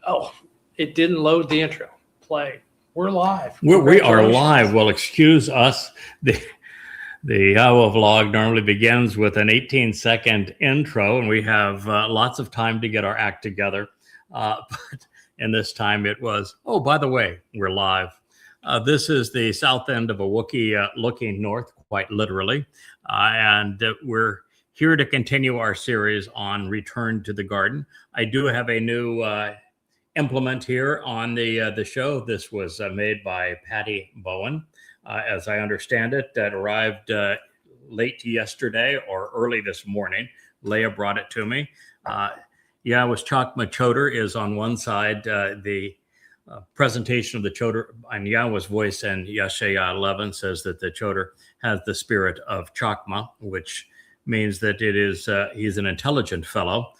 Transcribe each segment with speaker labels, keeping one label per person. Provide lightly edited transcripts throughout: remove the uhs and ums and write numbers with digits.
Speaker 1: Oh, it didn't load the intro. Play. We're live.
Speaker 2: We are live. Well, excuse us. The YAHOWAH vlog normally begins with an 18-second intro, and we have lots of time to get our act together. But in this time it was, oh, by the way, we're live. This is the south end of a Wookiee looking north, quite literally. And we're here to continue our series on Return to the Garden. I do have a new implement here on the show. This was made by Patty Bowen. As I understand it, that arrived late yesterday or early this morning. Leah brought it to me. YAHOWAH's Choter is on one side. The presentation of the Choter on YAHOWAH's voice, and Yeshaya 11 says that the Choter has the spirit of Chokmah, which means that it is he's an intelligent fellow.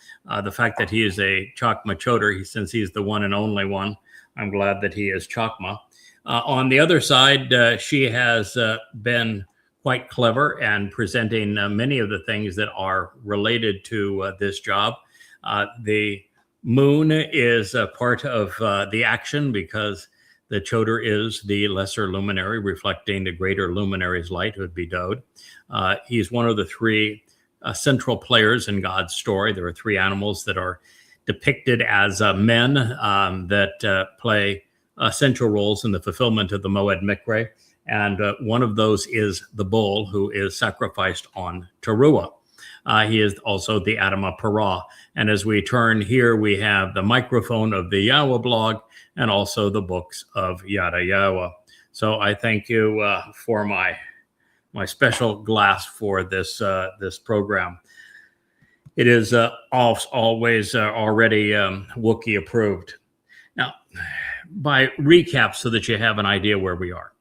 Speaker 2: The fact that he is a Chokmah Choter, since he's the one and only one, I'm glad that he is Chokmah. On the other side, she has been quite clever and presenting many of the things that are related to this job. The moon is a part of the action because the Choter is the lesser luminary reflecting the greater luminary's light, would be Dowd. He's one of the three central players in God's story. There are three animals that are depicted as men that play central roles in the fulfillment of the Moed Mikre. And one of those is the bull, who is sacrificed on Towrah. He is also the Adamah. And as we turn here, we have the microphone of the YAHOWAH blog and also the books of YadaYah. So I thank you for my special glass for this this program. It is always already Wookiee approved. Now, by recap, so that you have an idea where we are.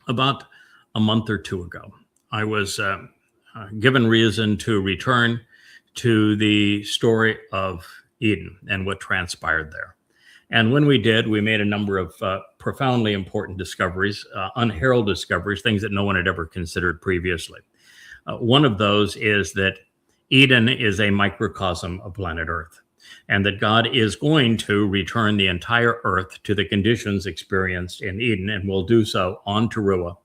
Speaker 2: About a month or two ago, I was given reason to return to the story of Eden and what transpired there. And when we did, we made a number of profoundly important discoveries, unheralded discoveries, things that no one had ever considered previously. One of those is that Eden is a microcosm of planet Earth, and that God is going to return the entire Earth to the conditions experienced in Eden, and will do so on Towrah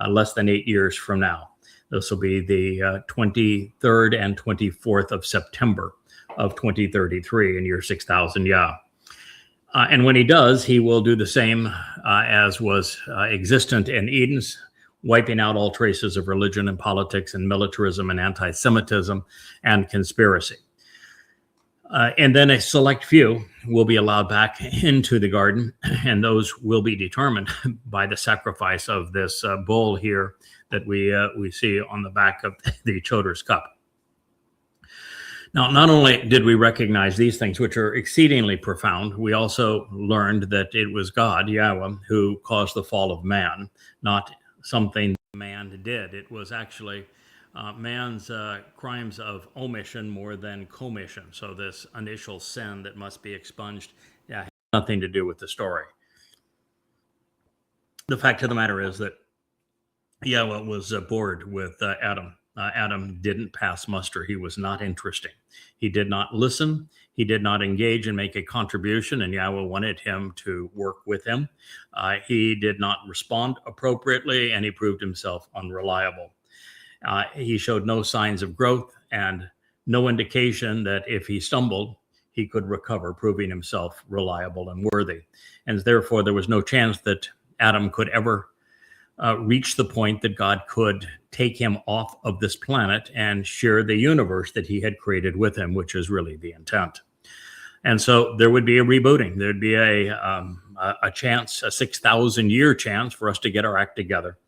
Speaker 2: less than 8 years from now. This will be the 23rd and 24th of September of 2033 in year 6000 Yah. And when he does, he will do the same as was existent in Eden's, wiping out all traces of religion and politics and militarism and anti-Semitism and conspiracy. And then a select few will be allowed back into the garden, and those will be determined by the sacrifice of this bull here that we see on the back of the Choter's cup. Now, not only did we recognize these things, which are exceedingly profound, we also learned that it was God, YAHOWAH, who caused the fall of man, not something man did. It was actually man's crimes of omission more than commission. So this initial sin that must be expunged has nothing to do with the story. The fact of the matter is that YAHOWAH was bored with Adam. Adam didn't pass muster. He was not interesting. He did not listen. He did not engage and make a contribution, and YAHOWAH wanted him to work with him. He did not respond appropriately, and he proved himself unreliable. He showed no signs of growth and no indication that if he stumbled, he could recover, proving himself reliable and worthy. And therefore, there was no chance that Adam could ever reach the point that God could take him off of this planet and share the universe that he had created with him, which is really the intent. And so there would be a rebooting. There'd be a chance, a 6,000-year chance for us to get our act together,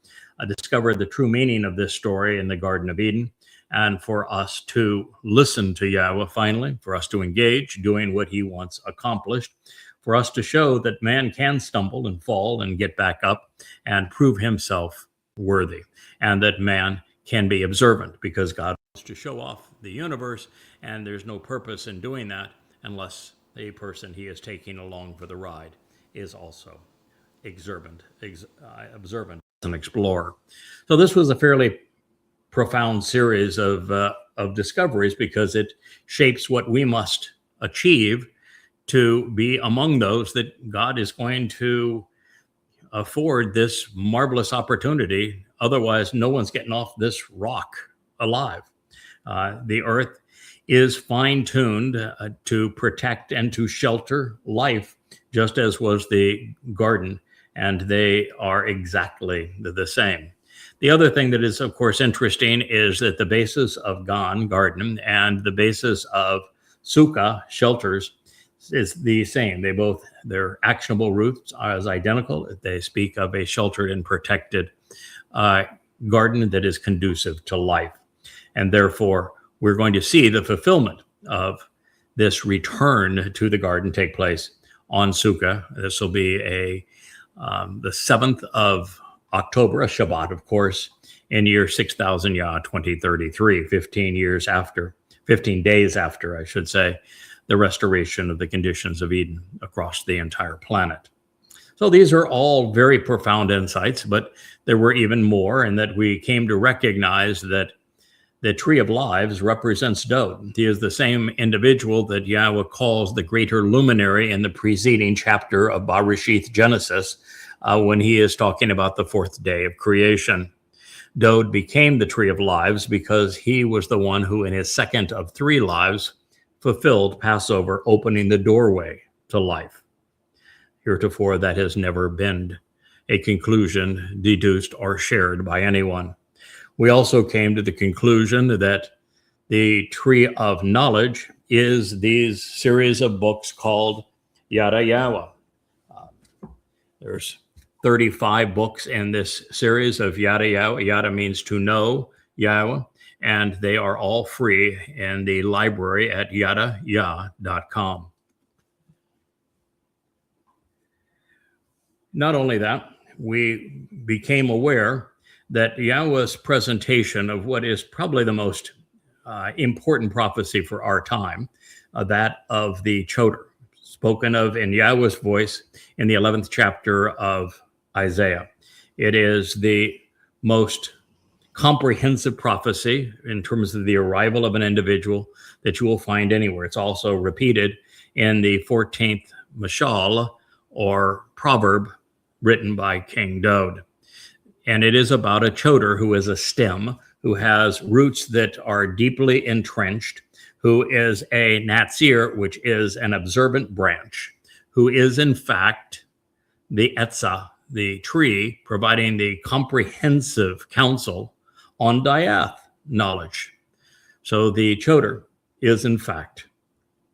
Speaker 2: discover the true meaning of this story in the Garden of Eden, and for us to listen to YAHOWAH finally, for us to engage, doing what he wants accomplished, for us to show that man can stumble and fall and get back up and prove himself worthy, and that man can be observant, because God wants to show off the universe, and there's no purpose in doing that unless the person he is taking along for the ride is also observant as an explorer. So this was a fairly profound series of discoveries, because it shapes what we must achieve to be among those that God is going to afford this marvelous opportunity. Otherwise, no one's getting off this rock alive. The earth is fine-tuned to protect and to shelter life, just as was the garden, and they are exactly the same. The other thing that is, of course, interesting is that the basis of Gan, garden, and the basis of Sukkah, shelters, is the same. Their actionable roots are as identical. They speak of a sheltered and protected garden that is conducive to life. And therefore, we're going to see the fulfillment of this return to the garden take place on Sukkah. This will be the 7th of October, a Shabbat, of course, in year 6000 Yah 2033, 15 days after, I should say, the restoration of the conditions of Eden across the entire planet. So these are all very profound insights, but there were even more, and that we came to recognize that the Tree of Lives represents Dowd. He is the same individual that Yahweh calls the greater luminary in the preceding chapter of Bereshith Genesis, when he is talking about the 4th day of creation. Dowd became the Tree of Lives because he was the one who, in his 2nd of 3 lives, fulfilled Passover, opening the doorway to life. Heretofore, that has never been a conclusion deduced or shared by anyone. We also came to the conclusion that the Tree of Knowledge is these series of books called YadaYah. There's 35 books in this series of YadaYah. Yada means to know Yahweh, and they are all free in the library at YadaYah.com. Not only that, we became aware that Yahweh's presentation of what is probably the most important prophecy for our time, that of the Choter, spoken of in Yahweh's voice in the 11th chapter of Isaiah. It is the most comprehensive prophecy in terms of the arrival of an individual that you will find anywhere. It's also repeated in the 14th mashal, or proverb, written by King Dowd. And it is about a Choter who is a stem, who has roots that are deeply entrenched, who is a Natsir, which is an observant branch, who is in fact the Etzah, the tree, providing the comprehensive counsel on Dayath knowledge. So the Choter is in fact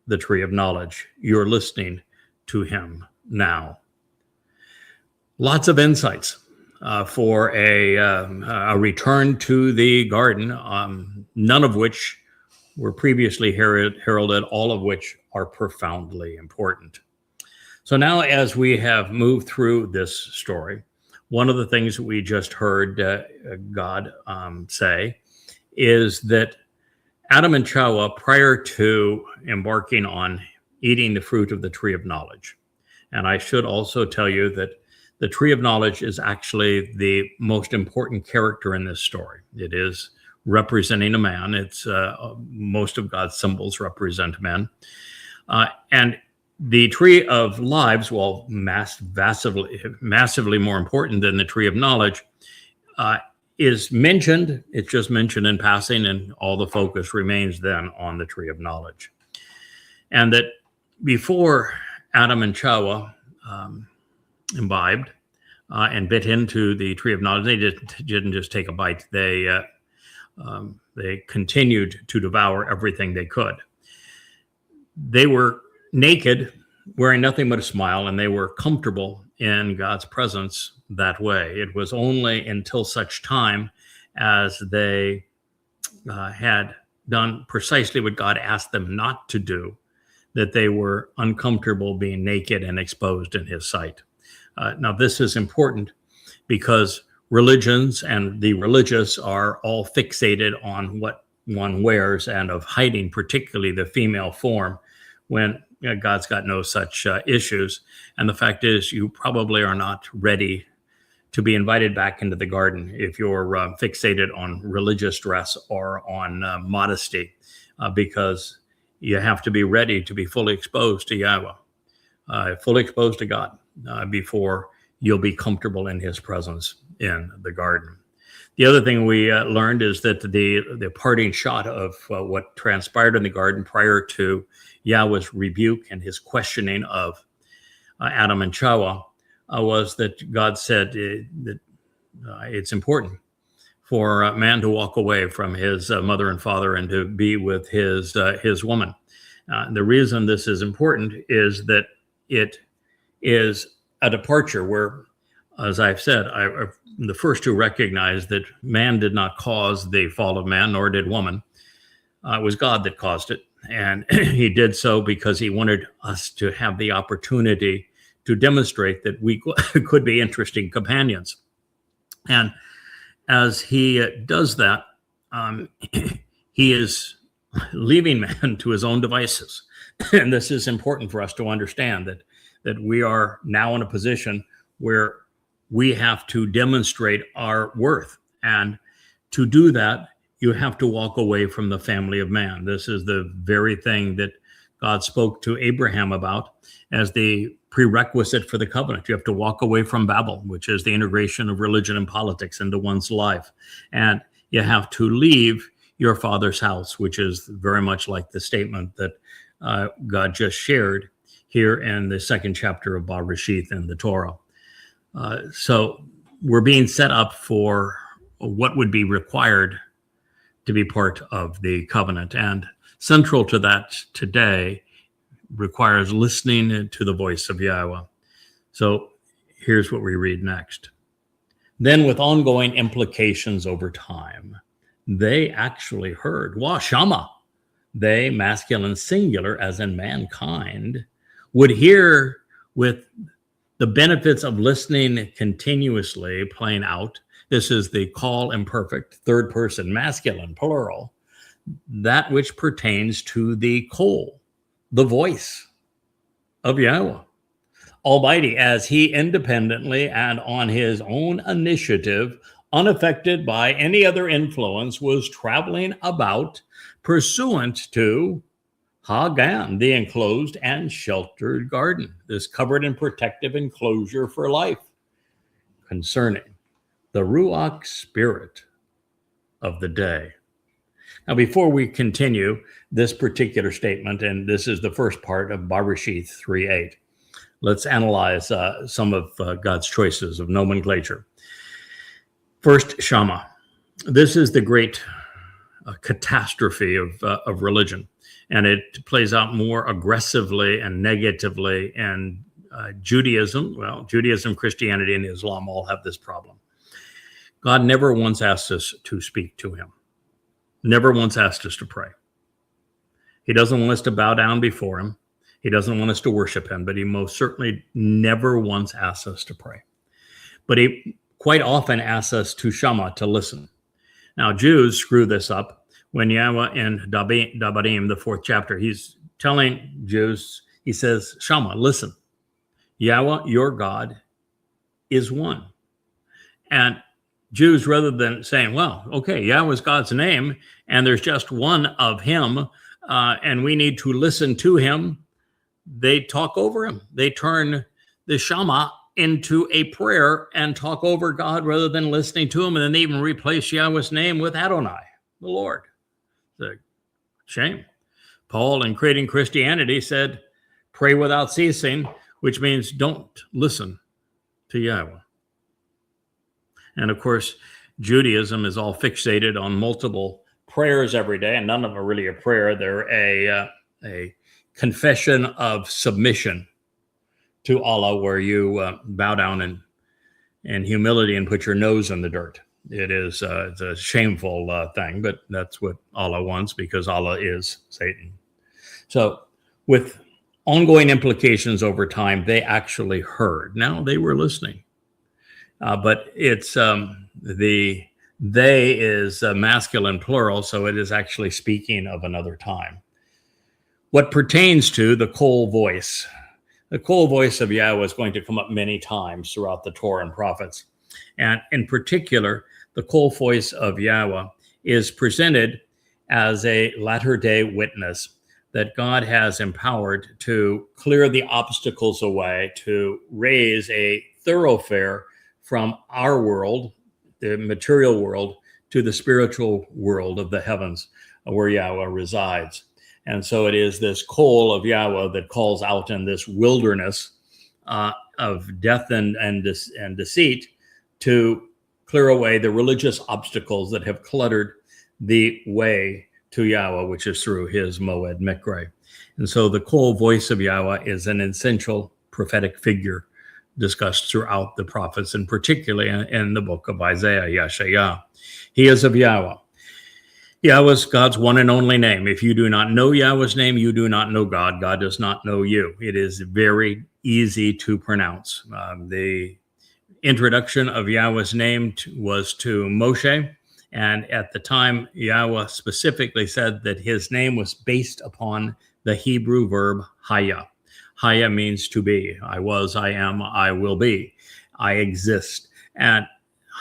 Speaker 2: the tree of knowledge. You're listening to him now. Lots of insights for a return to the garden, none of which were previously heralded, all of which are profoundly important. So now, as we have moved through this story, one of the things we just heard God say is that Adam and Chawah, prior to embarking on eating the fruit of the tree of knowledge, and I should also tell you that the tree of knowledge is actually the most important character in this story. It is representing a man. It's most of God's symbols represent men. And the tree of lives, while massively more important than the tree of knowledge, is mentioned. It's just mentioned in passing, and all the focus remains then on the tree of knowledge. And that before Adam and Chawah imbibed and bit into the tree of knowledge, they didn't just take a bite. They continued to devour everything they could. They were naked, wearing nothing but a smile, and they were comfortable in God's presence that way. It was only until such time as they had done precisely what God asked them not to do that they were uncomfortable being naked and exposed in his sight. Now, this is important because religions and the religious are all fixated on what one wears and of hiding, particularly the female form, when God's got no such issues. And the fact is, you probably are not ready to be invited back into the garden if you're fixated on religious dress or on modesty, because you have to be ready to be fully exposed to Yahweh. fully exposed to God before you'll be comfortable in his presence in the garden. The other thing we learned is that the parting shot of what transpired in the garden prior to Yahweh's rebuke and his questioning of Adam and Chawah was that God said that it's important for a man to walk away from his mother and father and to be with his woman. The reason this is important is that it is a departure where, as I've said, I'm the first to recognize that man did not cause the fall of man, nor did woman. It was God that caused it. And he did so because he wanted us to have the opportunity to demonstrate that we could be interesting companions. And as he does that, he is leaving man to his own devices. And this is important for us to understand that we are now in a position where we have to demonstrate our worth. And to do that, you have to walk away from the family of man. This is the very thing that God spoke to Abraham about as the prerequisite for the covenant. You have to walk away from Babel, which is the integration of religion and politics into one's life. And you have to leave your father's house, which is very much like the statement that God just shared here in the second chapter of Bereshith in the Torah. So we're being set up for what would be required to be part of the covenant. And central to that today requires listening to the voice of Yahweh. So here's what we read next. Then with ongoing implications over time, they actually heard, Wah Shama, they, masculine singular, as in mankind, would hear with the benefits of listening continuously playing out. This is the call imperfect, third person, masculine, plural, that which pertains to the call, the voice of Yahweh Almighty, as he independently and on his own initiative, unaffected by any other influence, was traveling about pursuant to Gan, the enclosed and sheltered garden, this covered and protective enclosure for life, concerning the Ruach spirit of the day. Now, before we continue this particular statement, and this is the first part of Bereshith 3:8, let's analyze some of God's choices of nomenclature. First, Shama. This is the great catastrophe of religion, and it plays out more aggressively and negatively in Judaism. Well, Judaism, Christianity, and Islam all have this problem. God never once asked us to speak to him, never once asked us to pray. He doesn't want us to bow down before him. He doesn't want us to worship him, but he most certainly never once asks us to pray. But he quite often asks us to shama, to listen. Now, Jews screw this up when Yahweh in Dabarim, the 4th chapter, he's telling Jews, he says, shama, listen, Yahweh, your God, is one. And Jews, rather than saying, well, okay, Yahweh's God's name, and there's just one of him, and we need to listen to him, they talk over him. They turn the Shama into a prayer and talk over God rather than listening to him, and then they even replace Yahweh's name with Adonai, the Lord. It's a shame. Paul, in creating Christianity, said, pray without ceasing, which means don't listen to Yahweh. And of course, Judaism is all fixated on multiple prayers every day, and none of them are really a prayer. They're a confession of submission to Allah, where you bow down in humility and put your nose in the dirt. It is it's a shameful thing, but that's what Allah wants, because Allah is Satan. So with ongoing implications over time, they actually heard. Now they were listening. But it's the they is masculine plural, so it is actually speaking of another time. What pertains to the kol voice. The kol voice of Yahweh is going to come up many times throughout the Torah and prophets. And in particular, the kol voice of Yahweh is presented as a latter-day witness that God has empowered to clear the obstacles away, to raise a thoroughfare from our world, the material world, to the spiritual world of the heavens where Yahweh resides. And so it is this coal of Yahweh that calls out in this wilderness of death and deceit to clear away the religious obstacles that have cluttered the way to Yahweh, which is through his Moed Mikre. And so the coal voice of Yahweh is an essential prophetic figure discussed throughout the prophets, and particularly in the book of Isaiah, YAHOWAH. He is of Yahweh. Yahweh is God's one and only name. If you do not know Yahweh's name, you do not know God. God does not know you. It is very easy to pronounce. The introduction of Yahweh's name was to Moshe. And at the time, Yahweh specifically said that his name was based upon the Hebrew verb Hayah. Hayah means to be. I was, I am, I will be. I exist. And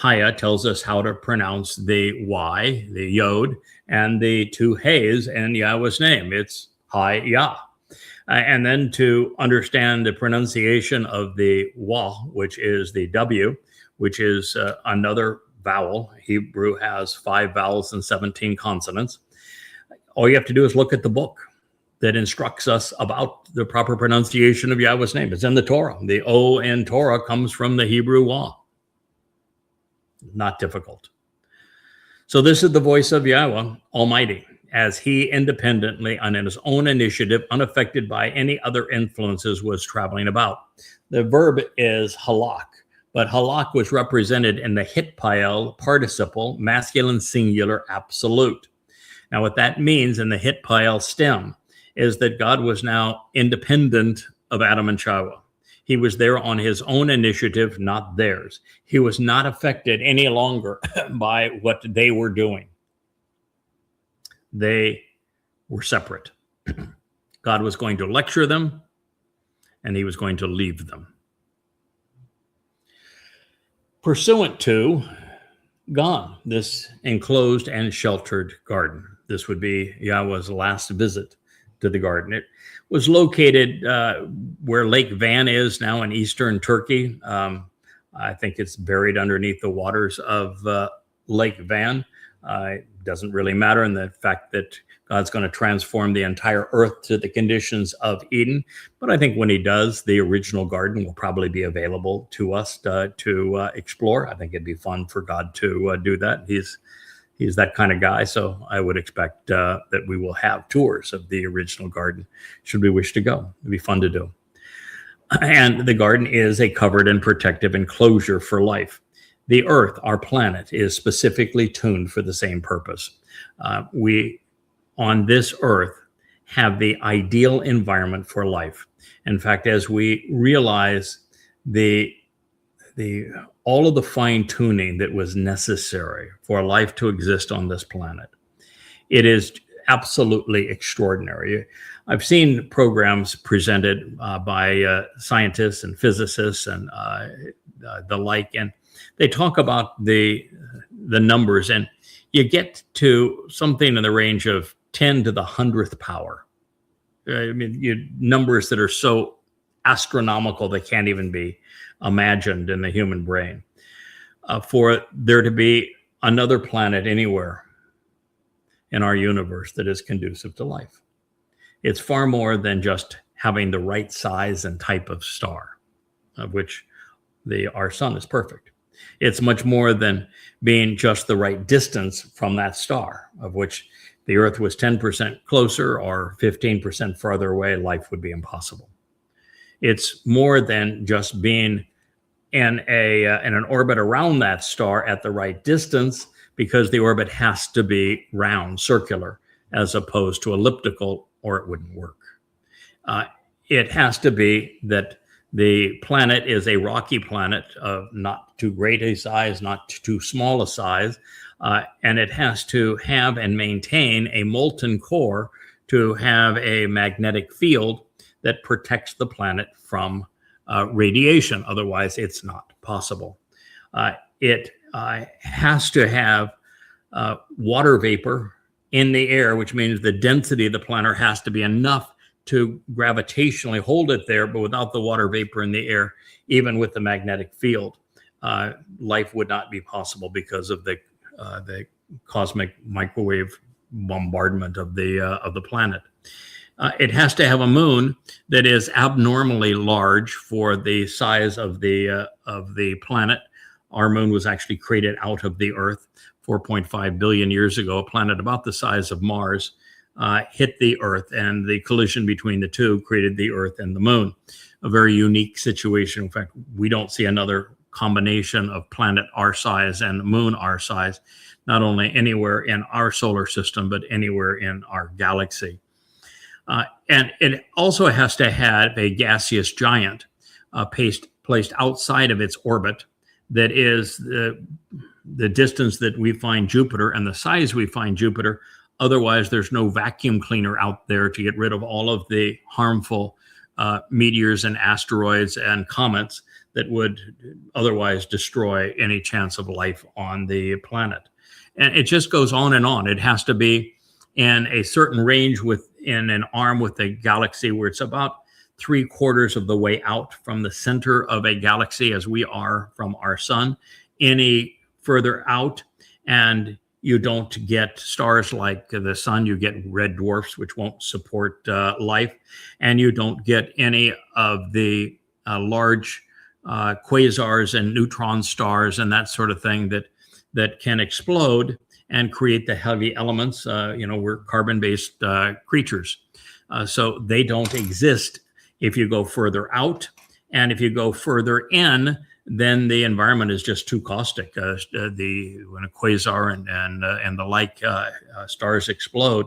Speaker 2: Hayah tells us how to pronounce the Y, the Yod, and the two Hays in Yahweh's name. It's YAHOWAH. And then to understand the pronunciation of the Wah, which is the W, which is another vowel. Hebrew has 5 vowels and 17 consonants. All you have to do is look at the book that instructs us about the proper pronunciation of Yahweh's name. It's in the Torah. The O in Torah comes from the Hebrew Wah. Not difficult. So this is the voice of Yahweh Almighty, as he independently, on his own initiative, unaffected by any other influences, was traveling about. The verb is halak, but halak was represented in the hitpael participle, masculine singular absolute. Now what that means in the hitpael stem is that God was now independent of Adam and Chawah. He was there on his own initiative, not theirs. He was not affected any longer by what they were doing. They were separate. God was going to lecture them, and he was going to leave them. Pursuant to Gan, this enclosed and sheltered garden. This would be Yahweh's last visit to the garden. It was located where Lake Van is now in eastern Turkey. I think it's buried underneath the waters of Lake Van. It doesn't really matter in the fact that God's going to transform the entire earth to the conditions of Eden. But I think when he does, the original garden will probably be available to us to explore. I think it'd be fun for God to do that. He's that kind of guy. So I would expect that we will have tours of the original garden should we wish to go. It'd be fun to do. And the garden is a covered and protective enclosure for life. The earth, our planet, is specifically tuned for the same purpose. We, on this earth, have the ideal environment for life. In fact, as we realize all of the fine tuning that was necessary for life to exist on this planet, it is absolutely extraordinary. I've seen programs presented by scientists and physicists and the like, and they talk about the numbers, and you get to something in the range of 10 to the 100th power. I mean, numbers that are so astronomical they can't even be imagined in the human brain. For there to be another planet anywhere in our universe that is conducive to life. It's far more than just having the right size and type of star, of which our sun is perfect. It's much more than being just the right distance from that star, of which the Earth was 10% closer or 15% farther away, life would be impossible. It's more than just being in an orbit around that star at the right distance, because the orbit has to be round, circular, as opposed to elliptical, or it wouldn't work. It has to be that the planet is a rocky planet of not too great a size, not too small a size, and it has to have and maintain a molten core to have a magnetic field that protects the planet from radiation. Otherwise, it's not possible. It has to have water vapor in the air, which means the density of the planet has to be enough to gravitationally hold it there, but without the water vapor in the air, even with the magnetic field, life would not be possible because of the cosmic microwave bombardment of the planet. It has to have a moon that is abnormally large for the size of the planet. Our moon was actually created out of the Earth 4.5 billion years ago. A planet about the size of Mars hit the Earth, and the collision between the two created the Earth and the moon. A very unique situation. In fact, we don't see another combination of planet our size and moon our size, not only anywhere in our solar system, but anywhere in our galaxy. And it also has to have a gaseous giant placed outside of its orbit that is the distance that we find Jupiter and the size we find Jupiter. Otherwise, there's no vacuum cleaner out there to get rid of all of the harmful meteors and asteroids and comets that would otherwise destroy any chance of life on the planet. And it just goes on and on. It has to be in a certain range within an arm with a galaxy where it's about 3/4 of the way out from the center of a galaxy as we are from our sun. Any further out, and you don't get stars like the sun, you get red dwarfs, which won't support life, and you don't get any of the large quasars and neutron stars and that sort of thing that can explode and create the heavy elements. We're carbon-based creatures, so they don't exist if you go further out. And if you go further in, then the environment is just too caustic. When a quasar and the like stars explode,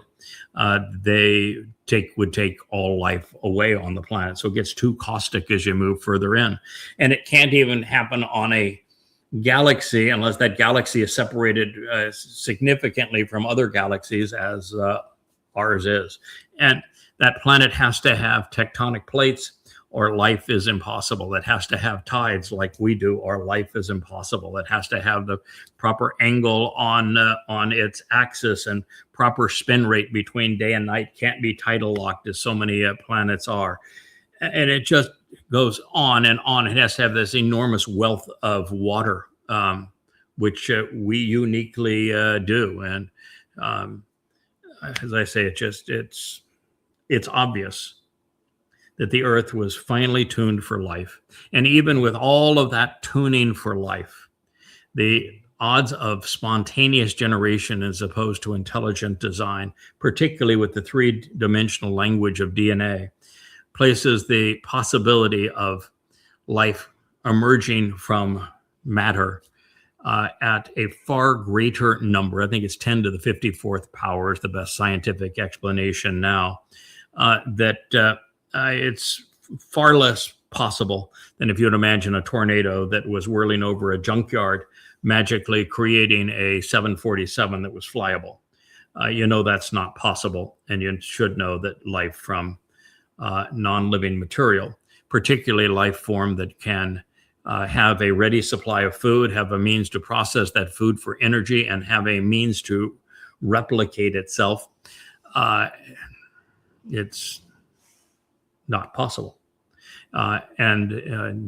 Speaker 2: they would take all life away on the planet. So it gets too caustic as you move further in. And it can't even happen on a galaxy unless that galaxy is separated significantly from other galaxies, as ours is. And that planet has to have tectonic plates, or life is impossible. It has to have tides like we do, or life is impossible. It has to have the proper angle on its axis and proper spin rate between day and night. Can't be tidal locked as so many planets are. And it just goes on and on. It has to have this enormous wealth of water, which we uniquely do. And as I say, it's obvious that the Earth was finely tuned for life. And even with all of that tuning for life, the odds of spontaneous generation as opposed to intelligent design, particularly with the three-dimensional language of DNA, places the possibility of life emerging from matter at a far greater number. I think it's 10 to the 54th power is the best scientific explanation now, it's far less possible than if you would imagine a tornado that was whirling over a junkyard, magically creating a 747 that was flyable. That's not possible. And you should know that life from non-living material, particularly life form that can have a ready supply of food, have a means to process that food for energy, and have a means to replicate itself, it's not possible. And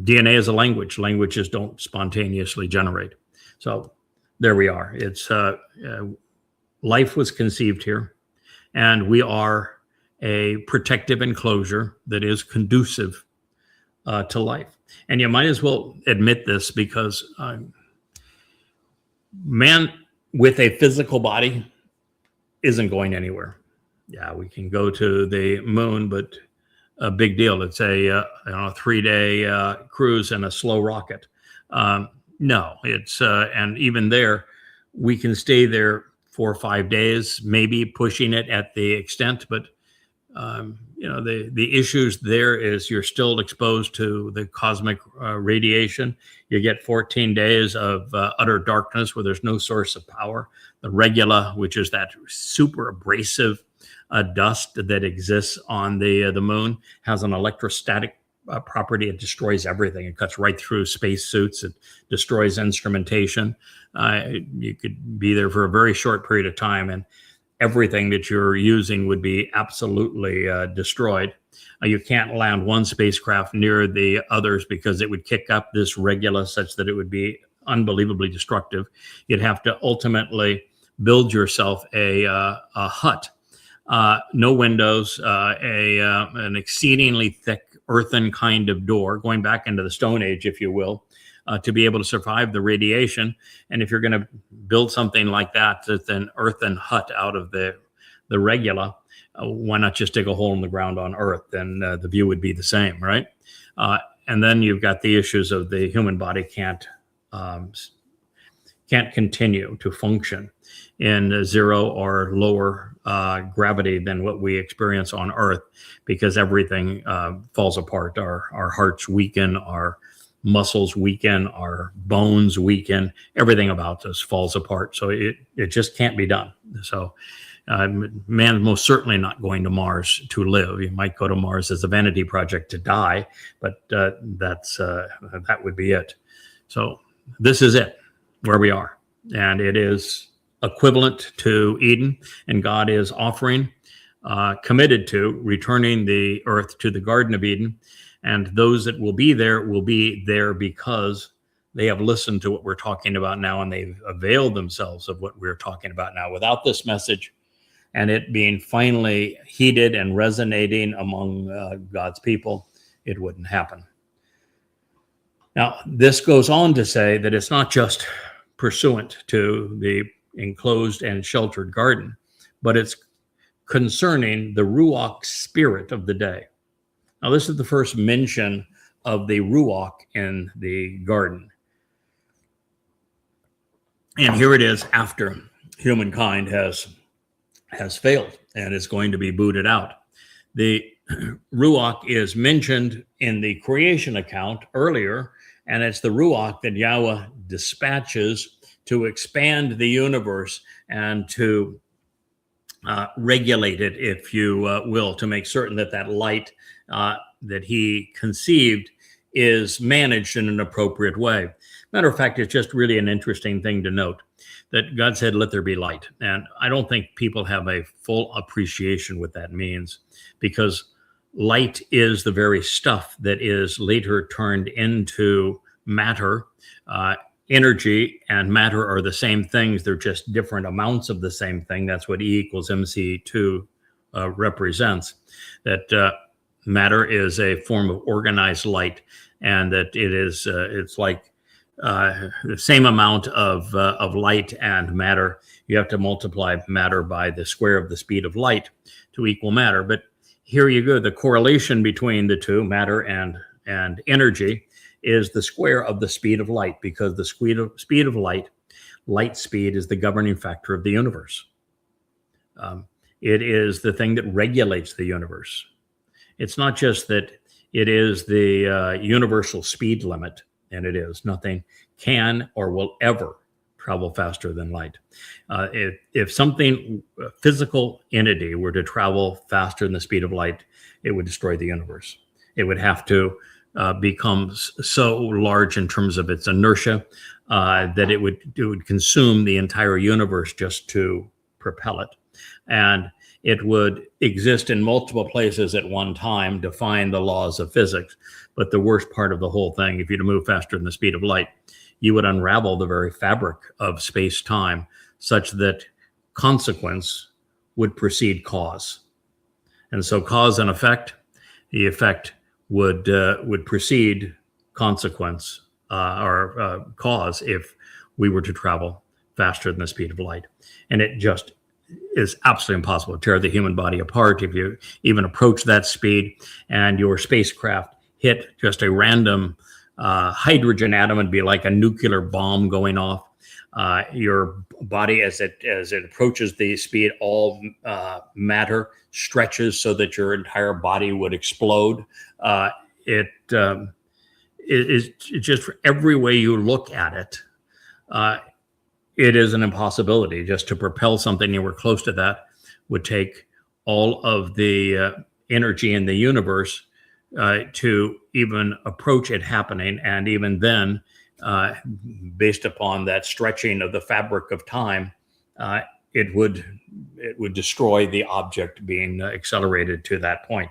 Speaker 2: DNA is a language. Languages don't spontaneously generate. So there we are. It's life was conceived here, and we are a protective enclosure that is conducive to life. And you might as well admit this, because man with a physical body isn't going anywhere. Yeah, we can go to the moon, but a big deal. It's a 3-day cruise in a slow rocket. No, it's and even there, we can stay there 4 or 5 days, maybe pushing it at the extent. But the issues there is you're still exposed to the cosmic radiation. You get 14 days of utter darkness where there's no source of power. The regula, which is that super abrasive dust that exists on the moon, has an electrostatic property. It destroys everything. It cuts right through spacesuits. It destroys instrumentation. You could be there for a very short period of time, and everything that you're using would be absolutely destroyed. You can't land one spacecraft near the others because it would kick up this regula such that it would be unbelievably destructive. You'd have to ultimately build yourself a hut, no windows, an exceedingly thick earthen kind of door, going back into the Stone Age, if you will, to be able to survive the radiation. And if you're going to build something like that, it's an earthen hut out of the regula, why not just dig a hole in the ground on Earth? Then the view would be the same, right? And then you've got the issues of the human body can't continue to function in zero or lower gravity than what we experience on Earth, because everything falls apart. Our hearts weaken, our muscles weaken, our bones weaken, everything about us falls apart. So it just can't be done. So man's most certainly not going to Mars to live. You might go to Mars as a vanity project to die, but that would be it. So this is it, where we are. And it is equivalent to Eden, and God is offering, committed to returning the earth to the Garden of Eden. And those that will be there because they have listened to what we're talking about now, and they've availed themselves of what we're talking about now. Without this message and it being finally heeded and resonating among God's people, it wouldn't happen. Now, this goes on to say that it's not just pursuant to the enclosed and sheltered garden, but it's concerning the Ruach spirit of the day. Now, this is the first mention of the Ruach in the garden. And here it is after humankind has failed and is going to be booted out. The Ruach is mentioned in the creation account earlier, and it's the Ruach that Yahweh dispatches to expand the universe and to regulate it, if you will, to make certain that that light that he conceived is managed in an appropriate way. Matter of fact, it's just really an interesting thing to note that God said, "Let there be light." And I don't think people have a full appreciation what that means, because light is the very stuff that is later turned into matter. Energy and matter are the same things. They're just different amounts of the same thing. That's what E equals MC2 represents. That matter is a form of organized light, and that it is it's like the same amount of light and matter. You have to multiply matter by the square of the speed of light to equal matter. But here you go. The correlation between the two, matter and energy, is the square of the speed of light, because the speed of light speed is the governing factor of the universe. It is the thing that regulates the universe. It's not just that it is the universal speed limit, and it is. Nothing can or will ever travel faster than light. If something, a physical entity, were to travel faster than the speed of light, it would destroy the universe. It would have to becomes so large in terms of its inertia that it would consume the entire universe just to propel it. And it would exist in multiple places at one time, defying the laws of physics. But the worst part of the whole thing, if you to move faster than the speed of light, you would unravel the very fabric of space-time, such that consequence would precede cause. And so cause and effect, the effect would precede consequence or cause if we were to travel faster than the speed of light. And it just is absolutely impossible to tear the human body apart if you even approach that speed and your spacecraft hit just a random hydrogen atom. It'd be like a nuclear bomb going off. Your body, as it approaches the speed, all matter stretches so that your entire body would explode. It is just, for every way you look at it, it is an impossibility. Just to propel something anywhere close to that would take all of the energy in the universe to even approach it happening. And even then, based upon that stretching of the fabric of time, it would destroy the object being accelerated to that point.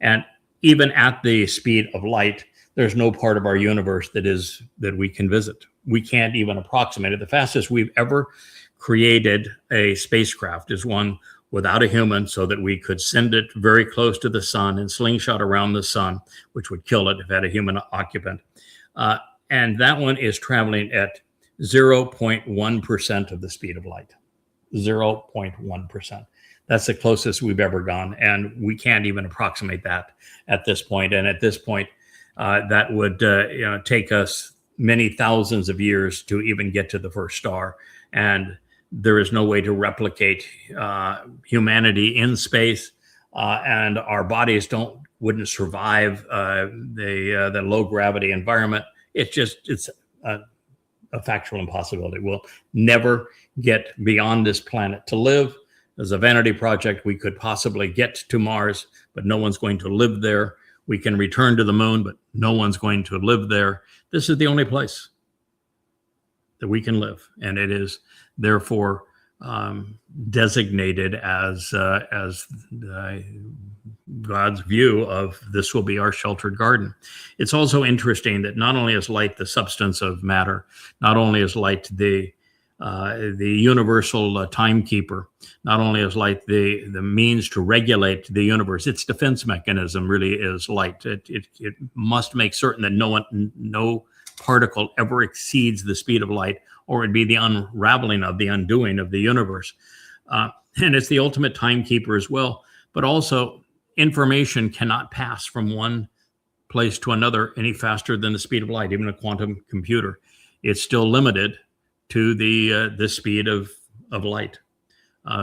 Speaker 2: And even at the speed of light, there's no part of our universe that we can visit. We can't even approximate it. The fastest we've ever created a spacecraft is one without a human, so that we could send it very close to the sun and slingshot around the sun, which would kill it if it had a human occupant. And that one is traveling at 0.1% of the speed of light. 0.1%. That's the closest we've ever gone, and we can't even approximate that at this point. And at this point, that would take us many thousands of years to even get to the first star. And there is no way to replicate humanity in space, and our bodies wouldn't survive the low gravity environment. It's a factual impossibility. We'll never get beyond this planet to live. As a vanity project, we could possibly get to Mars, but no one's going to live there. We can return to the moon, but no one's going to live there. This is the only place that we can live, and it is therefore designated as God's view of this will be our sheltered garden. It's also interesting that not only is light the substance of matter, not only is light the universal timekeeper, not only is light the means to regulate the universe, its defense mechanism really is light. It must make certain that no particle ever exceeds the speed of light, or it'd be the unraveling of the undoing of the universe. And it's the ultimate timekeeper as well. But also, information cannot pass from one place to another any faster than the speed of light. Even a quantum computer, it's still limited to the speed of light.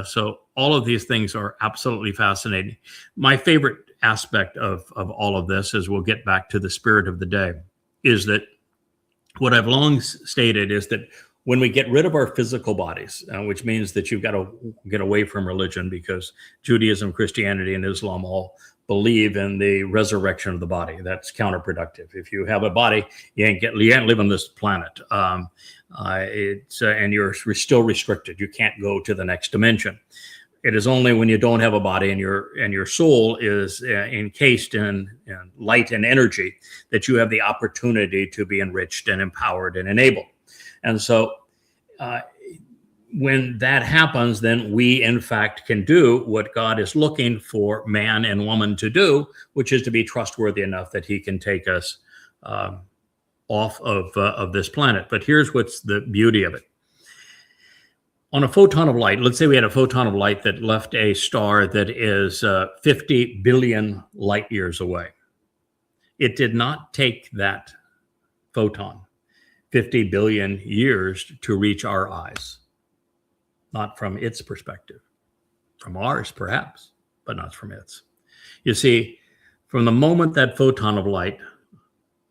Speaker 2: So all of these things are absolutely fascinating. My favorite aspect of all of this, as we'll get back to the spirit of the day, is that what I've long stated is that when we get rid of our physical bodies, which means that you've got to get away from religion, because Judaism, Christianity, and Islam all believe in the resurrection of the body. That's counterproductive. If you have a body, you ain't live on this planet. And you're still restricted. You can't go to the next dimension. It is only when you don't have a body and your soul is encased in light and energy that you have the opportunity to be enriched and empowered and enabled. And so when that happens, then we, in fact, can do what God is looking for man and woman to do, which is to be trustworthy enough that he can take us off of this planet. But here's what's the beauty of it. On a photon of light, let's say we had a photon of light that left a star that is 50 billion light years away. It did not take that photon 50 billion years to reach our eyes. Not from its perspective. From ours, perhaps, but not from its. You see, from the moment that photon of light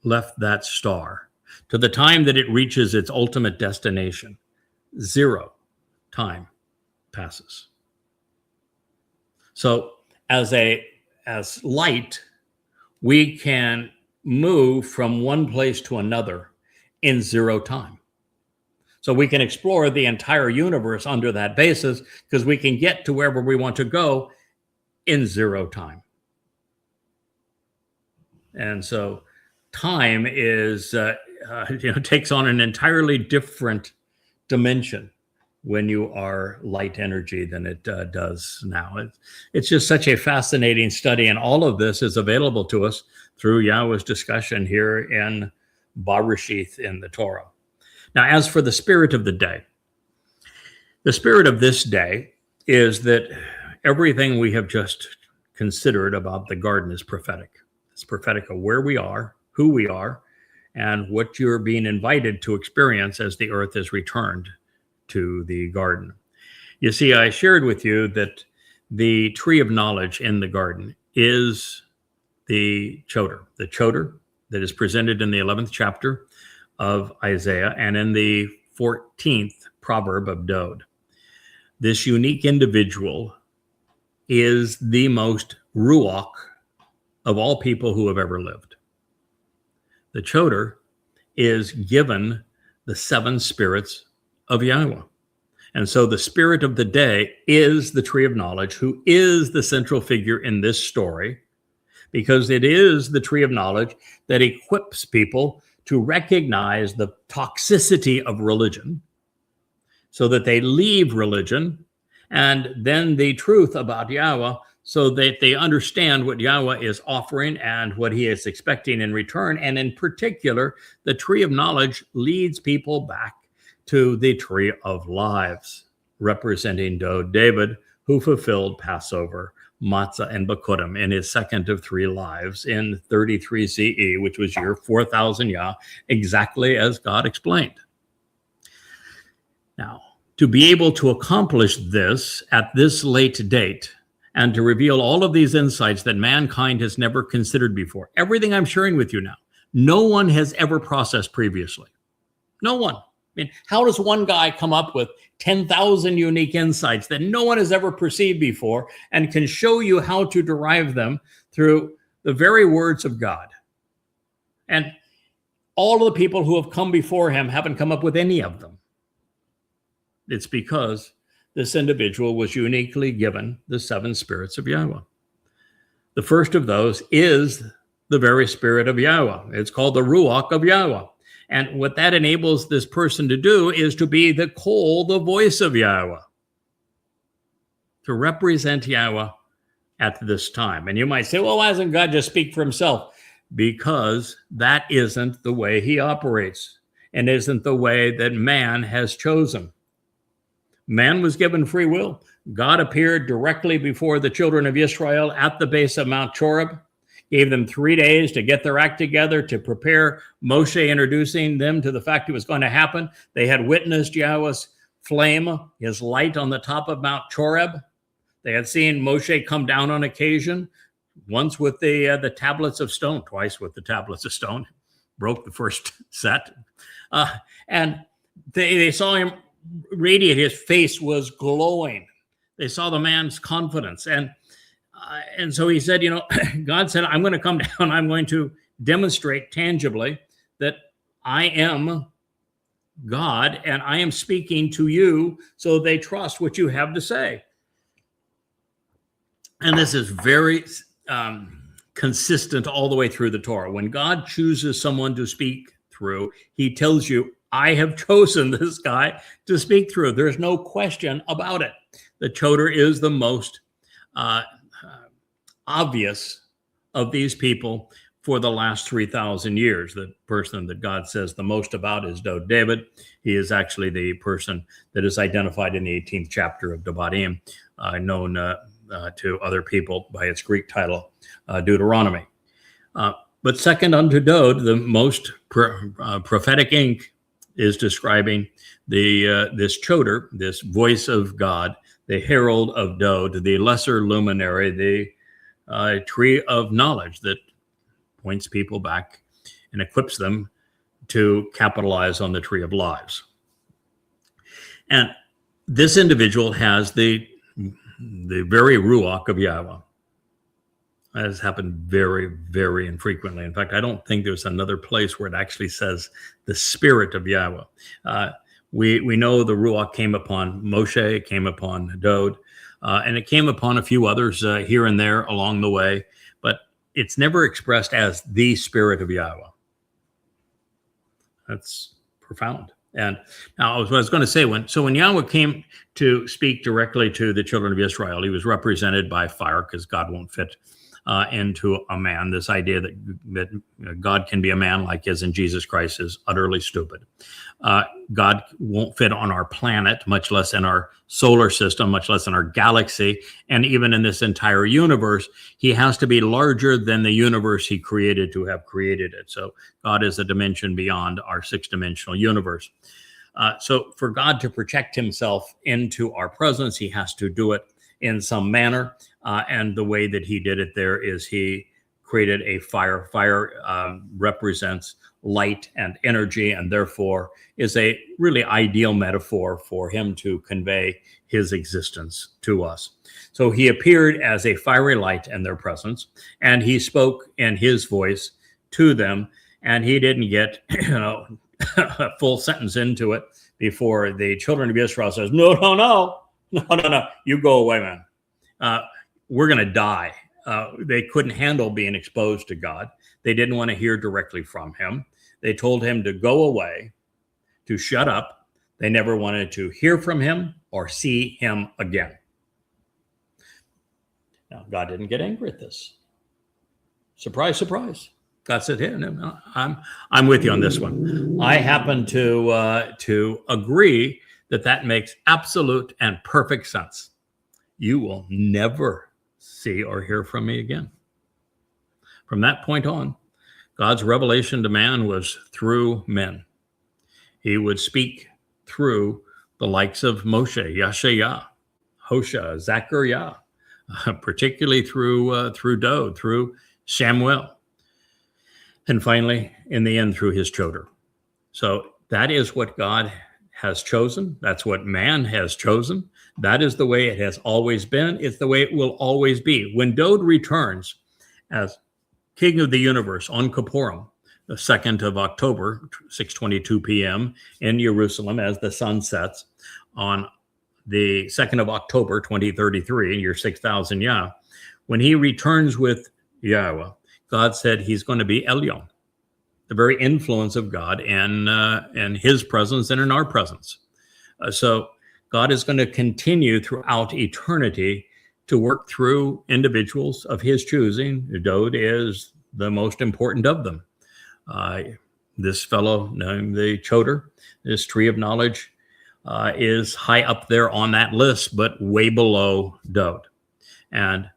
Speaker 2: left that star to the time that it reaches its ultimate destination, 0 time passes. So as light, we can move from one place to another in 0 time. So we can explore the entire universe under that basis, because we can get to wherever we want to go in 0 time. And so time is takes on an entirely different dimension when you are light energy than it does now. It's just such a fascinating study, and all of this is available to us through YAHOWAH's discussion here in Bereshith in the Torah. Now, as for the spirit of the day, the spirit of this day is that everything we have just considered about the garden is prophetic. It's prophetic of where we are, who we are, and what you're being invited to experience as the earth is returned to the garden. You see, I shared with you that the tree of knowledge in the garden is the Choter that is presented in the 11th chapter of Isaiah and in the 14th proverb of Dowd. This unique individual is the most ruach of all people who have ever lived. The Choter is given the 7 spirits of YAHOWAH. And so the spirit of the day is the tree of knowledge, who is the central figure in this story, because it is the tree of knowledge that equips people to recognize the toxicity of religion so that they leave religion, and then the truth about Yahweh so that they understand what Yahweh is offering and what he is expecting in return. And in particular, the tree of knowledge leads people back to the tree of lives, representing David, who fulfilled Passover, Matzah, and Bekurim in his second of 3 lives in 33 CE, which was year 4000 Yah, exactly as God explained. Now, to be able to accomplish this at this late date and to reveal all of these insights that mankind has never considered before, everything I'm sharing with you now, no one has ever processed previously. No one. I mean, how does one guy come up with 10,000 unique insights that no one has ever perceived before and can show you how to derive them through the very words of God? And all of the people who have come before him haven't come up with any of them. It's because this individual was uniquely given the 7 spirits of Yahweh. The first of those is the very spirit of Yahweh. It's called the Ruach of Yahweh. And what that enables this person to do is to be the Kol, the voice of Yahweh, to represent Yahweh at this time. And you might say, well, why doesn't God just speak for himself? Because that isn't the way he operates and isn't the way that man has chosen. Man was given free will. God appeared directly before the children of Israel at the base of Mount Choreb, gave them 3 days to get their act together, to prepare Moshe, introducing them to the fact it was going to happen. They had witnessed Yahweh's flame, his light on the top of Mount Choreb. They had seen Moshe come down on occasion, once with the tablets of stone, twice with the tablets of stone, broke the first set. And they saw him radiate. His face was glowing. They saw the man's confidence. And so he said, God said, I'm going to come down. I'm going to demonstrate tangibly that I am God and I am speaking to you, so they trust what you have to say. And this is very consistent all the way through the Torah. When God chooses someone to speak through, he tells you, I have chosen this guy to speak through. There's no question about it. The Choter is the most obvious of these people for the last 3,000 years. The person that God says the most about is David. He is actually the person that is identified in the 18th chapter of Devarim, known to other people by its Greek title, Deuteronomy. But second unto Dowd, the most prophetic ink is describing this Choter, this voice of God, the herald of Dowd, the lesser luminary, the tree of knowledge that points people back and equips them to capitalize on the tree of lives. And this individual has the very Ruach of Yahweh. That has happened very, very infrequently. In fact, I don't think there's another place where it actually says the spirit of Yahweh. We know the Ruach came upon Moshe, it came upon Dowd, and it came upon a few others here and there along the way, but it's never expressed as the spirit of Yahweh. That's profound. And now what I was going to say, when Yahweh came to speak directly to the children of Israel, he was represented by fire, because God won't fit into a man. This idea that God can be a man like is in Jesus Christ is utterly stupid. God won't fit on our planet, much less in our solar system, much less in our galaxy, and even in this entire universe. He has to be larger than the universe he created to have created it. So God is a dimension beyond our 6-dimensional universe. So for God to project himself into our presence, he has to do it in some manner. And the way that he did it there is he created a fire. Fire represents light and energy, and therefore is a really ideal metaphor for him to convey his existence to us. So he appeared as a fiery light in their presence, and he spoke in his voice to them, and he didn't get a full sentence into it before the children of Israel says, no, no, no, no, no, no, you go away, man. We're going to die. They couldn't handle being exposed to God. They didn't want to hear directly from him. They told him to go away, to shut up. They never wanted to hear from him or see him again. Now, God didn't get angry at this. Surprise, surprise. God said, "Hey, no, I'm with you on this one." I happen to agree that makes absolute and perfect sense. You will never see or hear from me again. From that point on, God's revelation to man was through men. He would speak through the likes of Moshe, Yashayah, Hosea, Zechariah, particularly through Dowd, through Samuel, and finally, in the end, through his Choter. So that is what God has chosen. That's what man has chosen. That is the way it has always been. It's the way it will always be. When Dowd returns as King of the universe on Kippurim, the 2nd of October, 6:22 p.m. in Jerusalem, as the sun sets on the 2nd of October, 2033, in year 6000 Yah, when he returns with YAHOWAH, God said he's going to be Elyon, the very influence of God in his presence and in our presence. So God is going to continue throughout eternity to work through individuals of his choosing. Dowd is the most important of them. This fellow named the Choter, this tree of knowledge, is high up there on that list, but way below Dowd. And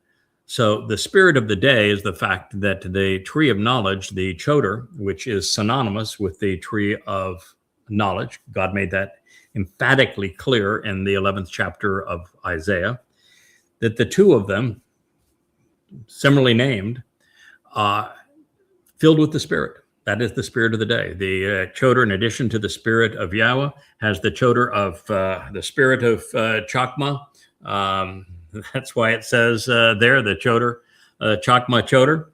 Speaker 2: so the spirit of the day is the fact that the tree of knowledge, the Choter, which is synonymous with the tree of knowledge, God made that emphatically clear in the 11th chapter of Isaiah, that the two of them, similarly named, filled with the Spirit. That is the spirit of the day. The Choter, in addition to the spirit of YAHOWAH, has the Choter of the spirit of Chokmah. That's why it says there, the Choter, Chokmah Choter.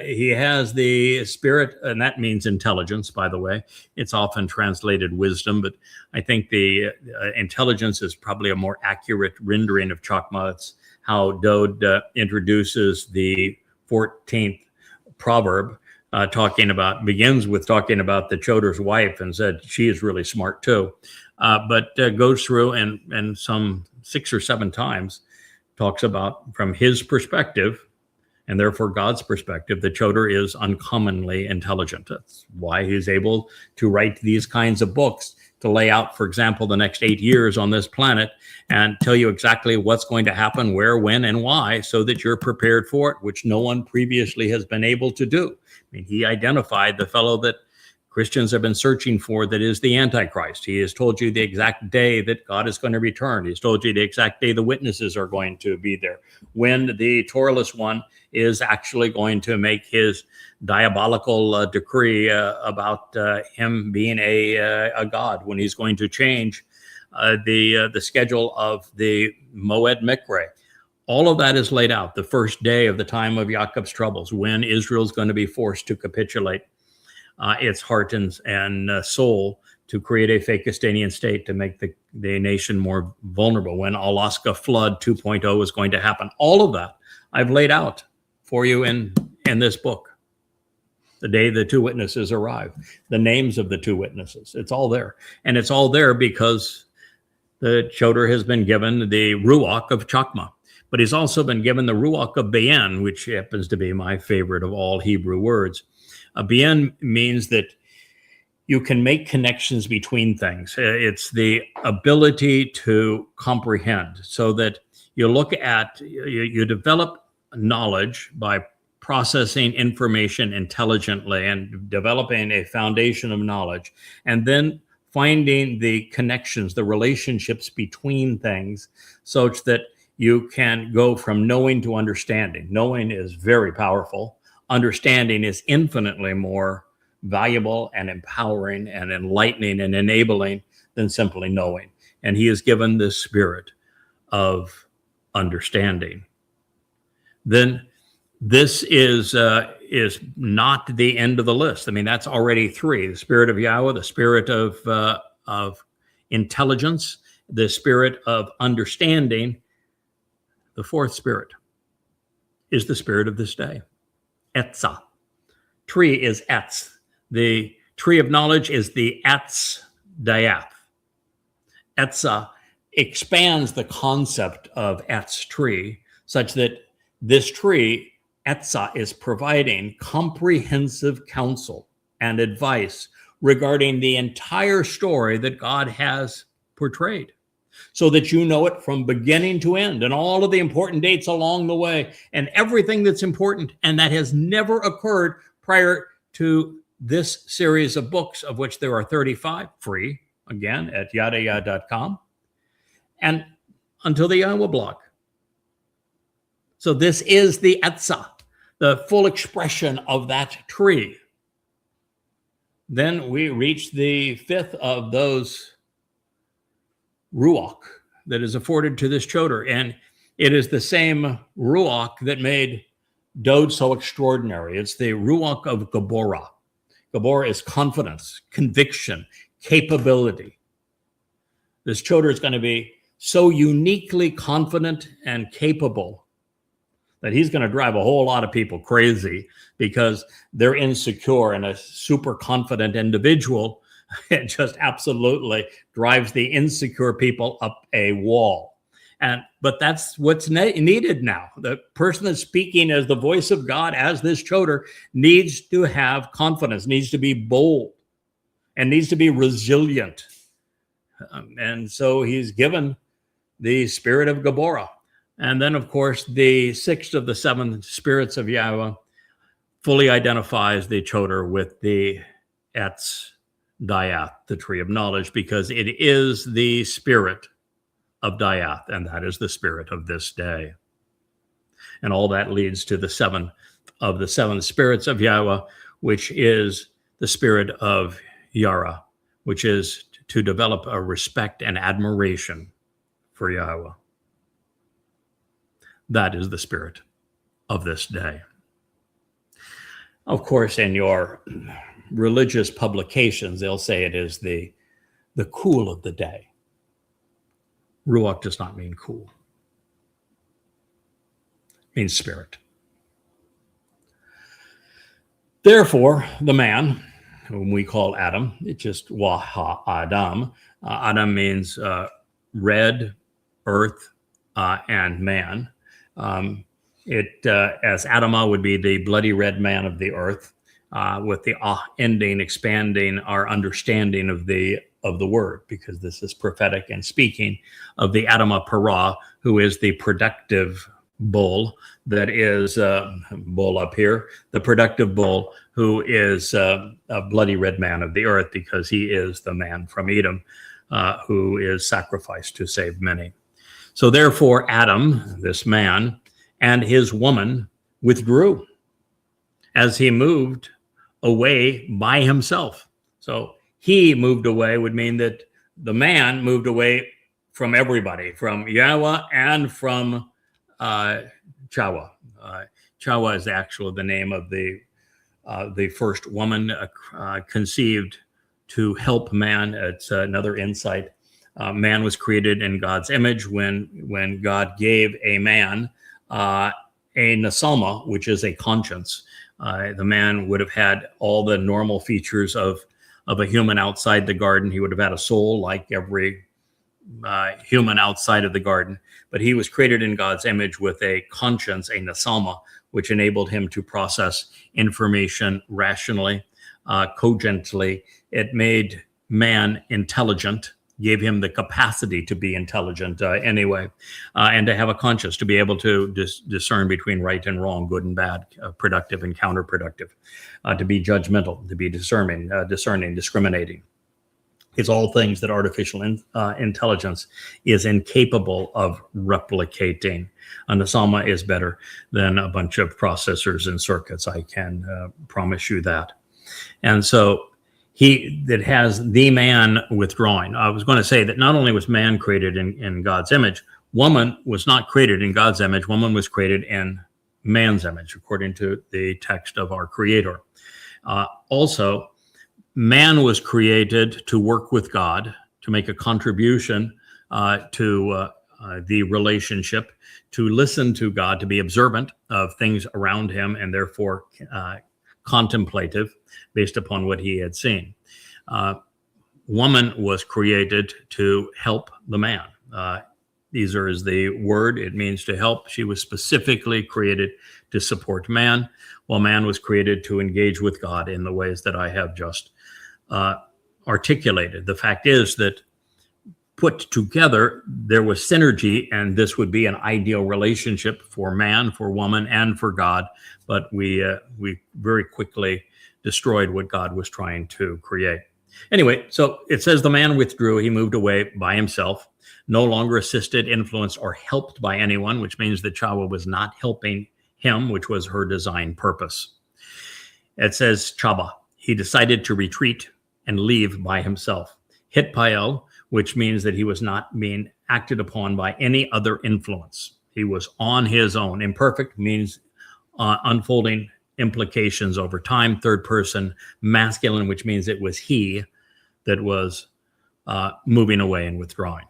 Speaker 2: He has the spirit, and that means intelligence, by the way. It's often translated wisdom, but I think the intelligence is probably a more accurate rendering of Chokmah. It's how Dowd introduces the 14th proverb, begins with talking about the Choter's wife and said she is really smart too, but goes through and some 6 or 7 times talks about from his perspective, and therefore God's perspective, the Choter is uncommonly intelligent. That's why he's able to write these kinds of books, to lay out, for example, the next 8 years on this planet and tell you exactly what's going to happen, where, when, and why, so that you're prepared for it, which no one previously has been able to do. I mean, he identified the fellow that Christians have been searching for, that is the Antichrist. He has told you the exact day that God is going to return. He's told you the exact day the witnesses are going to be there, when the Torahless one is actually going to make his diabolical decree about him being a god, when he's going to change the schedule of the Moed Mikre. All of that is laid out. The first day of the time of Yaakov's troubles, when Israel is going to be forced to capitulate its heart and soul to create a fake Estonian state to make the nation more vulnerable, when Alaska flood 2.0 is going to happen. All of that I've laid out for you in this book. The day the 2 witnesses arrive, the names of the 2 witnesses, it's all there. And it's all there because the Choter has been given the Ruach of Chokmah, but he's also been given the Ruach of Bien, which happens to be my favorite of all Hebrew words. Bien means that you can make connections between things. It's the ability to comprehend, so that you look at, you develop knowledge by processing information intelligently and developing a foundation of knowledge, and then finding the connections, the relationships between things, such that you can go from knowing to understanding. Knowing is very powerful. Understanding is infinitely more valuable and empowering and enlightening and enabling than simply knowing. And he is given the spirit of understanding. Then this is is not the end of the list. I mean, that's already three: the Spirit of Yahweh, the Spirit of intelligence, the Spirit of understanding. The fourth Spirit is the Spirit of this day, Etzah. Tree is Etz. The tree of knowledge is the Etz Dayath. Etzah expands the concept of Etz tree such that this tree, Etzah, is providing comprehensive counsel and advice regarding the entire story that God has portrayed, so that you know it from beginning to end and all of the important dates along the way and everything that's important and that has never occurred prior to this series of books, of which there are 35 free, again, at YadaYah.com, and until the YAHOWAH blog. So this is the Etzah, the full expression of that tree. Then we reach the fifth of those Ruach that is afforded to this Choter. And it is the same Ruach that made Dowd so extraordinary. It's the Ruach of Gabora. Gabora is confidence, conviction, capability. This Choter is going to be so uniquely confident and capable that he's going to drive a whole lot of people crazy because they're insecure, and a super confident individual, it just absolutely drives the insecure people up a wall. But that's what's needed now. The person that's speaking as the voice of God, as this Choter, needs to have confidence, needs to be bold, and needs to be resilient. And so he's given the Spirit of Gabora. And then, of course, the sixth of the seven spirits of Yahweh fully identifies the Choter with the Etz Dayath, the tree of knowledge, because it is the spirit of Dayath, and that is the spirit of this day. And all that leads to the seven of the seven spirits of Yahweh, which is the spirit of Yara, which is to develop a respect and admiration for Yahweh. That is the spirit of this day. Of course, in your religious publications, they'll say it is the cool of the day. Ruach does not mean cool. It means spirit. Therefore, the man, whom we call Adam, it's just YAHOWAH Adam. Adam means red, earth, and man. As Adamah would be the bloody red man of the earth, with the ending expanding our understanding of the word, because this is prophetic and speaking of the Adamah Parah, who is the productive bull that is bull up here, the productive bull who is a bloody red man of the earth, because he is the man from Edom who is sacrificed to save many. So therefore, Adam, this man, and his woman withdrew as he moved away by himself. So he moved away would mean that the man moved away from everybody, from Yahweh and from Chowah. Chowah is actually the name of the first woman conceived to help man. It's another insight. Man was created in God's image when God gave a man a nasama, which is a conscience. The man would have had all the normal features of a human outside the garden. He would have had a soul like every human outside of the garden, but he was created in God's image with a conscience, a nasama, which enabled him to process information rationally, cogently. It made man intelligent, gave him the capacity to be intelligent anyway, and to have a conscience, to be able to discern between right and wrong, good and bad, productive and counterproductive, to be judgmental, to be discerning, discriminating. It's all things that artificial intelligence is incapable of replicating. And the Nasama is better than a bunch of processors and circuits. I can promise you that. And so that has the man withdrawing. I was going to say that not only was man created in God's image, woman was not created in God's image. Woman was created in man's image, according to the text of our Creator. Also, man was created to work with God, to make a contribution to the relationship, to listen to God, to be observant of things around him, and therefore contemplative based upon what he had seen. Woman was created to help the man. Ezer is the word. It means to help. She was specifically created to support man, while man was created to engage with God in the ways that I have just articulated. The fact is that put together, there was synergy, and this would be an ideal relationship for man, for woman, and for God. But we very quickly destroyed what God was trying to create. Anyway, so it says the man withdrew. He moved away by himself, no longer assisted, influenced, or helped by anyone, which means that Chahwah was not helping him, which was her design purpose. It says Chahwah, he decided to retreat and leave by himself. Hitpael, which means that he was not being acted upon by any other influence. He was on his own. Imperfect means unfolding implications over time. Third person masculine, which means it was he that was moving away and withdrawing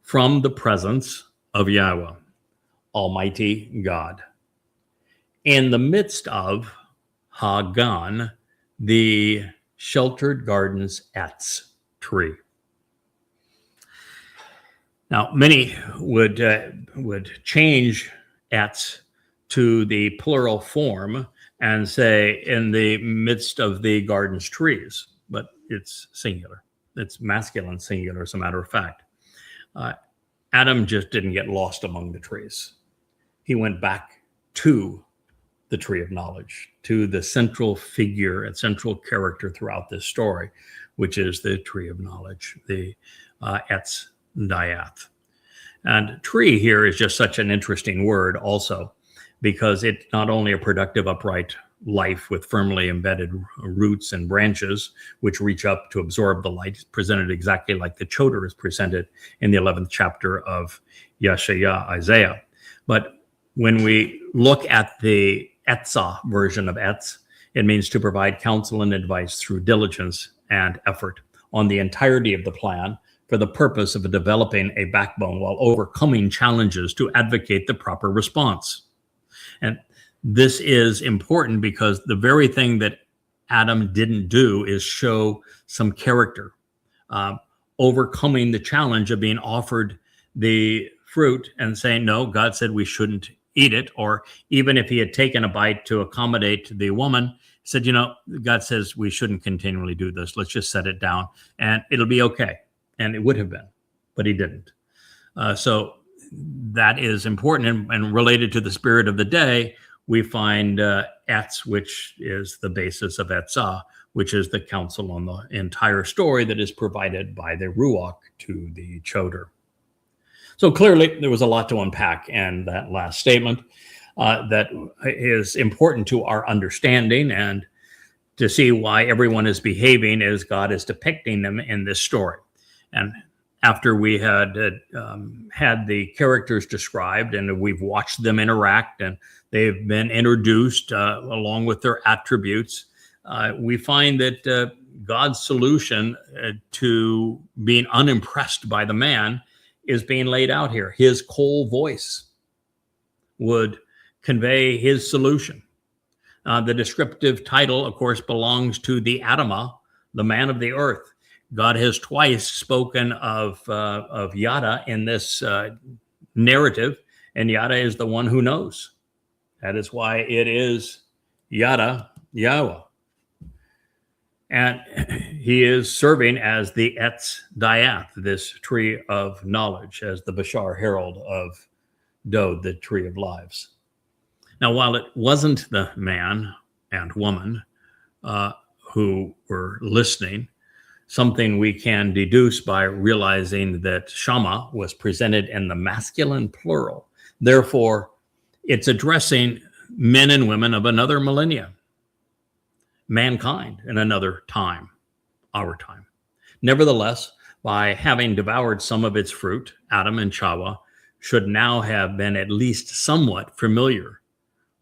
Speaker 2: from the presence of YAHWAH, Almighty God, in the midst of Hagan, the sheltered garden's Etz tree. Now, many would change Etz to the plural form and say in the midst of the garden's trees, but it's singular. It's masculine singular, as a matter of fact. Adam just didn't get lost among the trees. He went back to the tree of knowledge, to the central figure and central character throughout this story, which is the tree of knowledge, the Etz Dayath. And tree here is just such an interesting word also, because it's not only a productive, upright life with firmly embedded roots and branches, which reach up to absorb the light, presented exactly like the Choter is presented in the 11th chapter of YAHOWAH, Isaiah. But when we look at the Etzah version of Etz, it means to provide counsel and advice through diligence and effort on the entirety of the plan, for the purpose of developing a backbone while overcoming challenges to advocate the proper response. And this is important because the very thing that Adam didn't do is show some character, overcoming the challenge of being offered the fruit and saying, no, God said we shouldn't eat it. Or even if he had taken a bite to accommodate the woman, said, you know, God says we shouldn't continually do this. Let's just set it down and it'll be okay. And it would have been, but he didn't. So that is important. And related to the spirit of the day, we find Etz, which is the basis of Etzah, which is the counsel on the entire story that is provided by the Ruach to the Choter. So clearly, there was a lot to unpack in that last statement that is important to our understanding and to see why everyone is behaving as God is depicting them in this story. And after we had had the characters described and we've watched them interact and they've been introduced along with their attributes, we find that God's solution to being unimpressed by the man is being laid out here. His cold voice would convey his solution. The descriptive title, of course, belongs to the AdamAndEve, the man of the earth. God has twice spoken of YADA in this narrative, and YADA is the one who knows. That is why it is YadaYah. And he is serving as the Etz Dayath, this tree of knowledge, as the Bashar herald of Dowd, the tree of lives. Now, while it wasn't the man and woman who were listening, something we can deduce by realizing that Shama was presented in the masculine plural. Therefore, it's addressing men and women of another millennia, mankind in another time, our time. Nevertheless, by having devoured some of its fruit, Adam and Chahwah should now have been at least somewhat familiar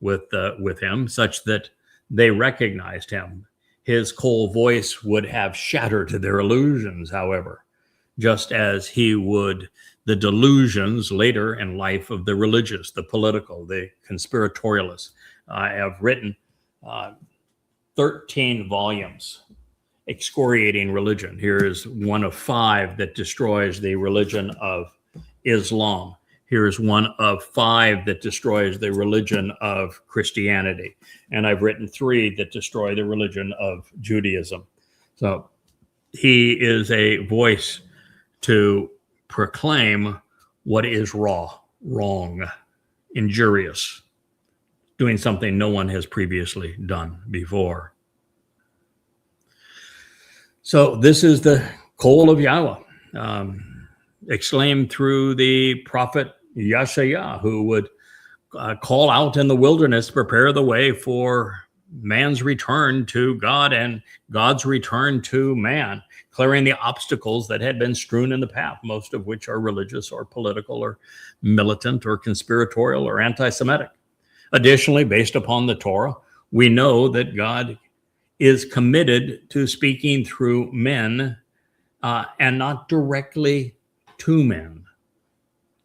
Speaker 2: with him, such that they recognized him. His cold voice would have shattered their illusions, however, just as he would the delusions later in life of the religious, the political, the conspiratorialists. I have written 13 volumes excoriating religion. Here is one of 5 that destroys the religion of Islam. Here is one of 5 that destroys the religion of Christianity. And I've written 3 that destroy the religion of Judaism. So he is a voice to proclaim what is wrong, injurious, doing something no one has previously done before. So this is the call of YAHOWAH, exclaimed through the prophet YAHOWAH, who would call out in the wilderness, prepare the way for man's return to God and God's return to man, clearing the obstacles that had been strewn in the path, most of which are religious or political or militant or conspiratorial or anti-Semitic. Additionally, based upon the Torah, we know that God is committed to speaking through men and not directly to men.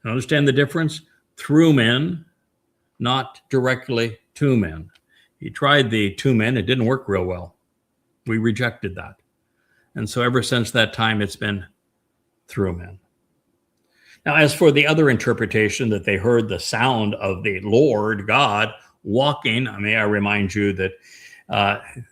Speaker 2: Understand the difference? Through men, not directly to men. He tried the to men. It didn't work real well. We rejected that. And so ever since that time, it's been through men. Now, as for the other interpretation that they heard the sound of the Lord God walking, I remind you that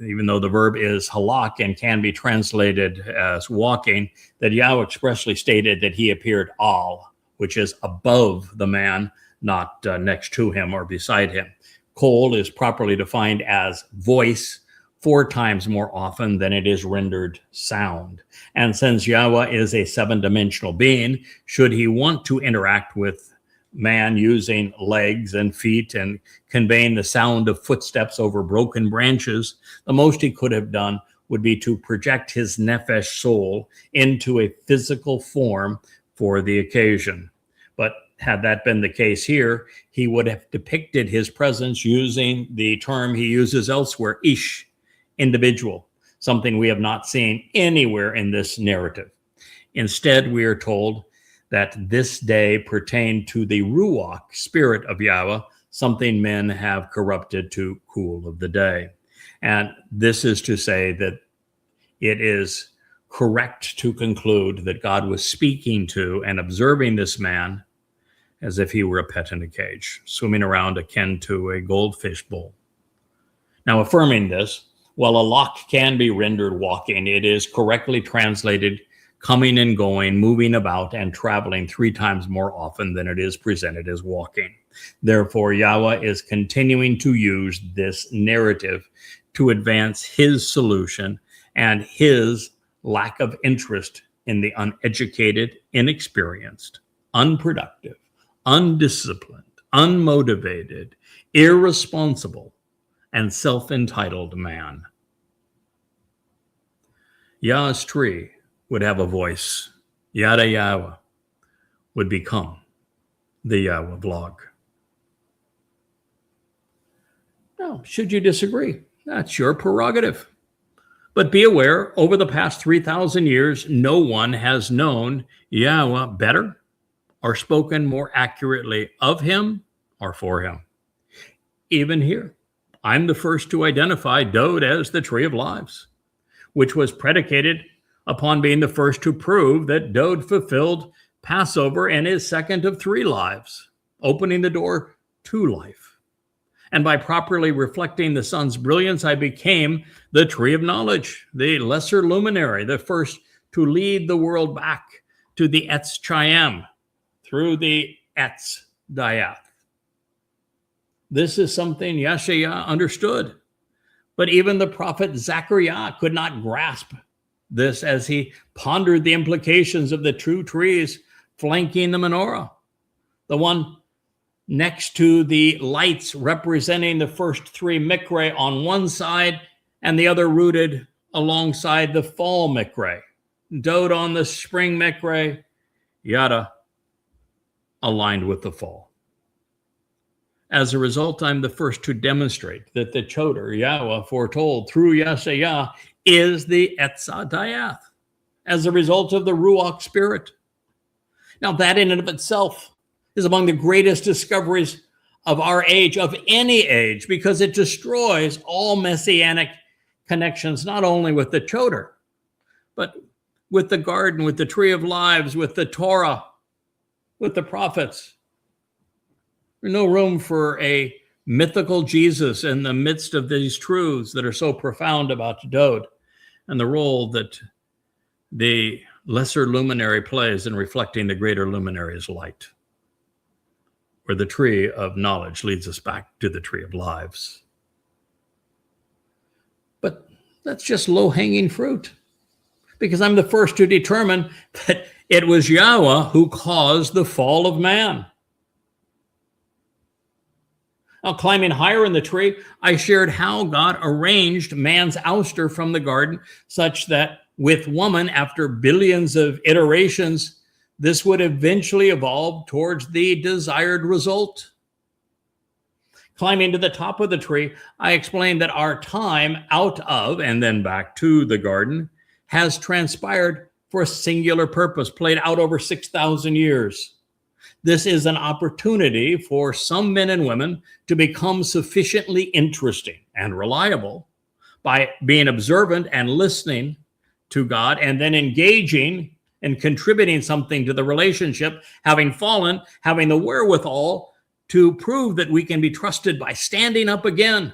Speaker 2: even though the verb is halak and can be translated as walking, that Yahweh expressly stated that he appeared al, which is above the man, not next to him or beside him. Kol is properly defined as voice 4 times more often than it is rendered sound. And since Yahweh is a 7-dimensional being, should he want to interact with man using legs and feet and conveying the sound of footsteps over broken branches, the most he could have done would be to project his nephesh soul into a physical form for the occasion. But had that been the case here, he would have depicted his presence using the term he uses elsewhere, ish, individual, something we have not seen anywhere in this narrative. Instead, we are told that this day pertained to the Ruach, spirit of Yahweh, something men have corrupted to cool of the day. And this is to say that it is correct to conclude that God was speaking to and observing this man as if he were a pet in a cage, swimming around akin to a goldfish bowl. Now, affirming this, while a lock can be rendered walking, it is correctly translated coming and going, moving about, and traveling 3 times more often than it is presented as walking. Therefore, Yahweh is continuing to use this narrative to advance his solution and his lack of interest in the uneducated, inexperienced, unproductive, undisciplined, unmotivated, irresponsible, and self-entitled man. Yah's tree would have a voice. YadaYah would become the YAHOWAH vlog. Now, should you disagree, that's your prerogative. But be aware, over the past 3,000 years, no one has known YAHOWAH better or spoken more accurately of him or for him. Even here, I'm the first to identify Dowd as the Tree of Lives, which was predicated upon being the first to prove that Dowd fulfilled Passover in his second of 3 lives, opening the door to life. And by properly reflecting the sun's brilliance, I became the Tree of Knowledge, the lesser luminary, the first to lead the world back to the Etz Chaim through the Etz Dayath. This is something YAHOWAH understood, but even the prophet Zechariah could not grasp this as he pondered the implications of the 2 trees flanking the menorah, the one next to the lights representing the first 3 mikre on one side and the other rooted alongside the fall mikre. Dowd on the spring mikre, Yada aligned with the fall. As a result, I'm the first to demonstrate that the Choter, YAHOWAH, foretold through YadaYah, is the Etzadayath, as a result of the Ruach Spirit. Now, that in and of itself is among the greatest discoveries of our age, of any age, because it destroys all messianic connections, not only with the Choter, but with the garden, with the Tree of Lives, with the Towrah, with the prophets. There's no room for a mythical Jesus in the midst of these truths that are so profound about Dowd and the role that the lesser luminary plays in reflecting the greater luminary's light, where the tree of knowledge leads us back to the tree of lives. But that's just low-hanging fruit, because I'm the first to determine that it was YAHOWAH who caused the fall of man. Now, climbing higher in the tree, I shared how God arranged man's ouster from the garden such that with woman, after billions of iterations, this would eventually evolve towards the desired result. Climbing to the top of the tree, I explained that our time out of and then back to the garden has transpired for a singular purpose, played out over 6,000 years. This is an opportunity for some men and women to become sufficiently interesting and reliable by being observant and listening to God, and then engaging and contributing something to the relationship, having fallen, having the wherewithal to prove that we can be trusted by standing up again,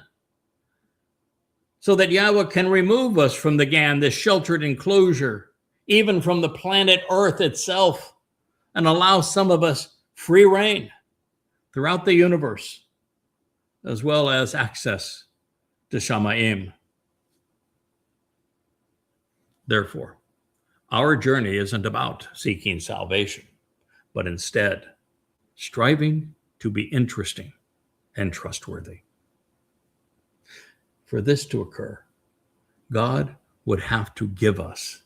Speaker 2: so that YAHOWAH can remove us from the Gan, this sheltered enclosure, even from the planet Earth itself, and allow some of us free reign throughout the universe, as well as access to Shamayim. Therefore, our journey isn't about seeking salvation, but instead striving to be interesting and trustworthy. For this to occur, God would have to give us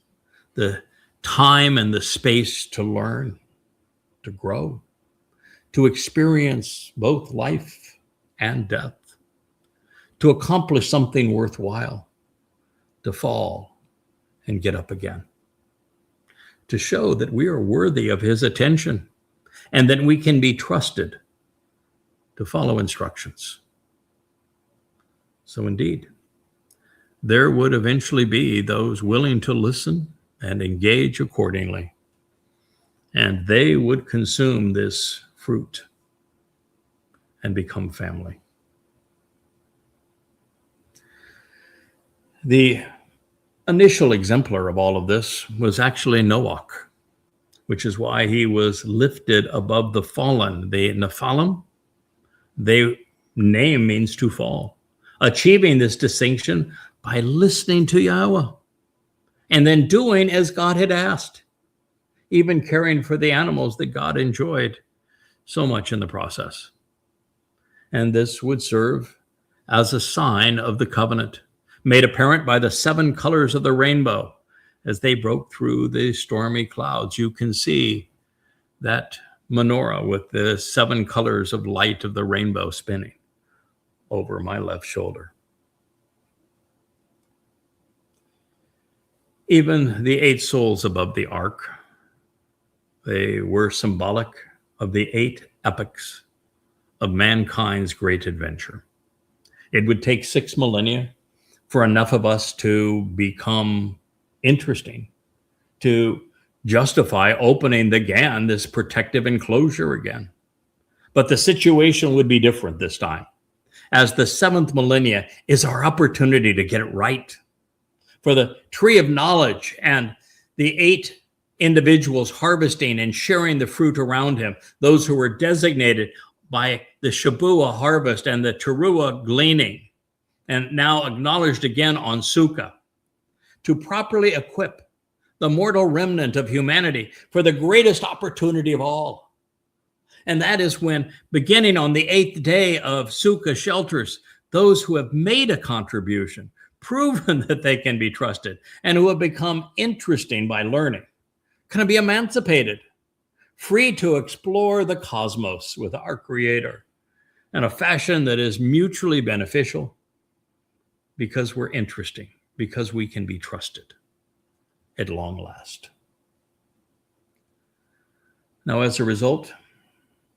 Speaker 2: the time and the space to learn, to grow, to experience both life and death, to accomplish something worthwhile, to fall and get up again, to show that we are worthy of his attention and that we can be trusted to follow instructions. So indeed, there would eventually be those willing to listen and engage accordingly, and they would consume this fruit and become family. The initial exemplar of all of this was actually Noach, which is why he was lifted above the fallen. The Nephilim, their name means to fall, achieving this distinction by listening to YAHOWAH and then doing as God had asked, even caring for the animals that God enjoyed so much in the process. And this would serve as a sign of the covenant, made apparent by the 7 colors of the rainbow. As they broke through the stormy clouds, you can see that menorah with the 7 colors of light of the rainbow spinning over my left shoulder. Even the 8 souls above the ark, they were symbolic of the 8 epochs of mankind's great adventure. It would take 6 millennia for enough of us to become interesting, to justify opening the Gan, this protective enclosure again. But the situation would be different this time, as the 7th millennia is our opportunity to get it right. For the tree of knowledge and the 8 individuals harvesting and sharing the fruit around him, those who were designated by the Shabuah harvest and the Teruah gleaning, and now acknowledged again on Sukkah, to properly equip the mortal remnant of humanity for the greatest opportunity of all. And that is when, beginning on the 8th day of Sukkah shelters, those who have made a contribution, proven that they can be trusted, and who have become interesting by learning, can be emancipated, free to explore the cosmos with our Creator, and a fashion that is mutually beneficial because we're interesting, because we can be trusted at long last. Now, as a result,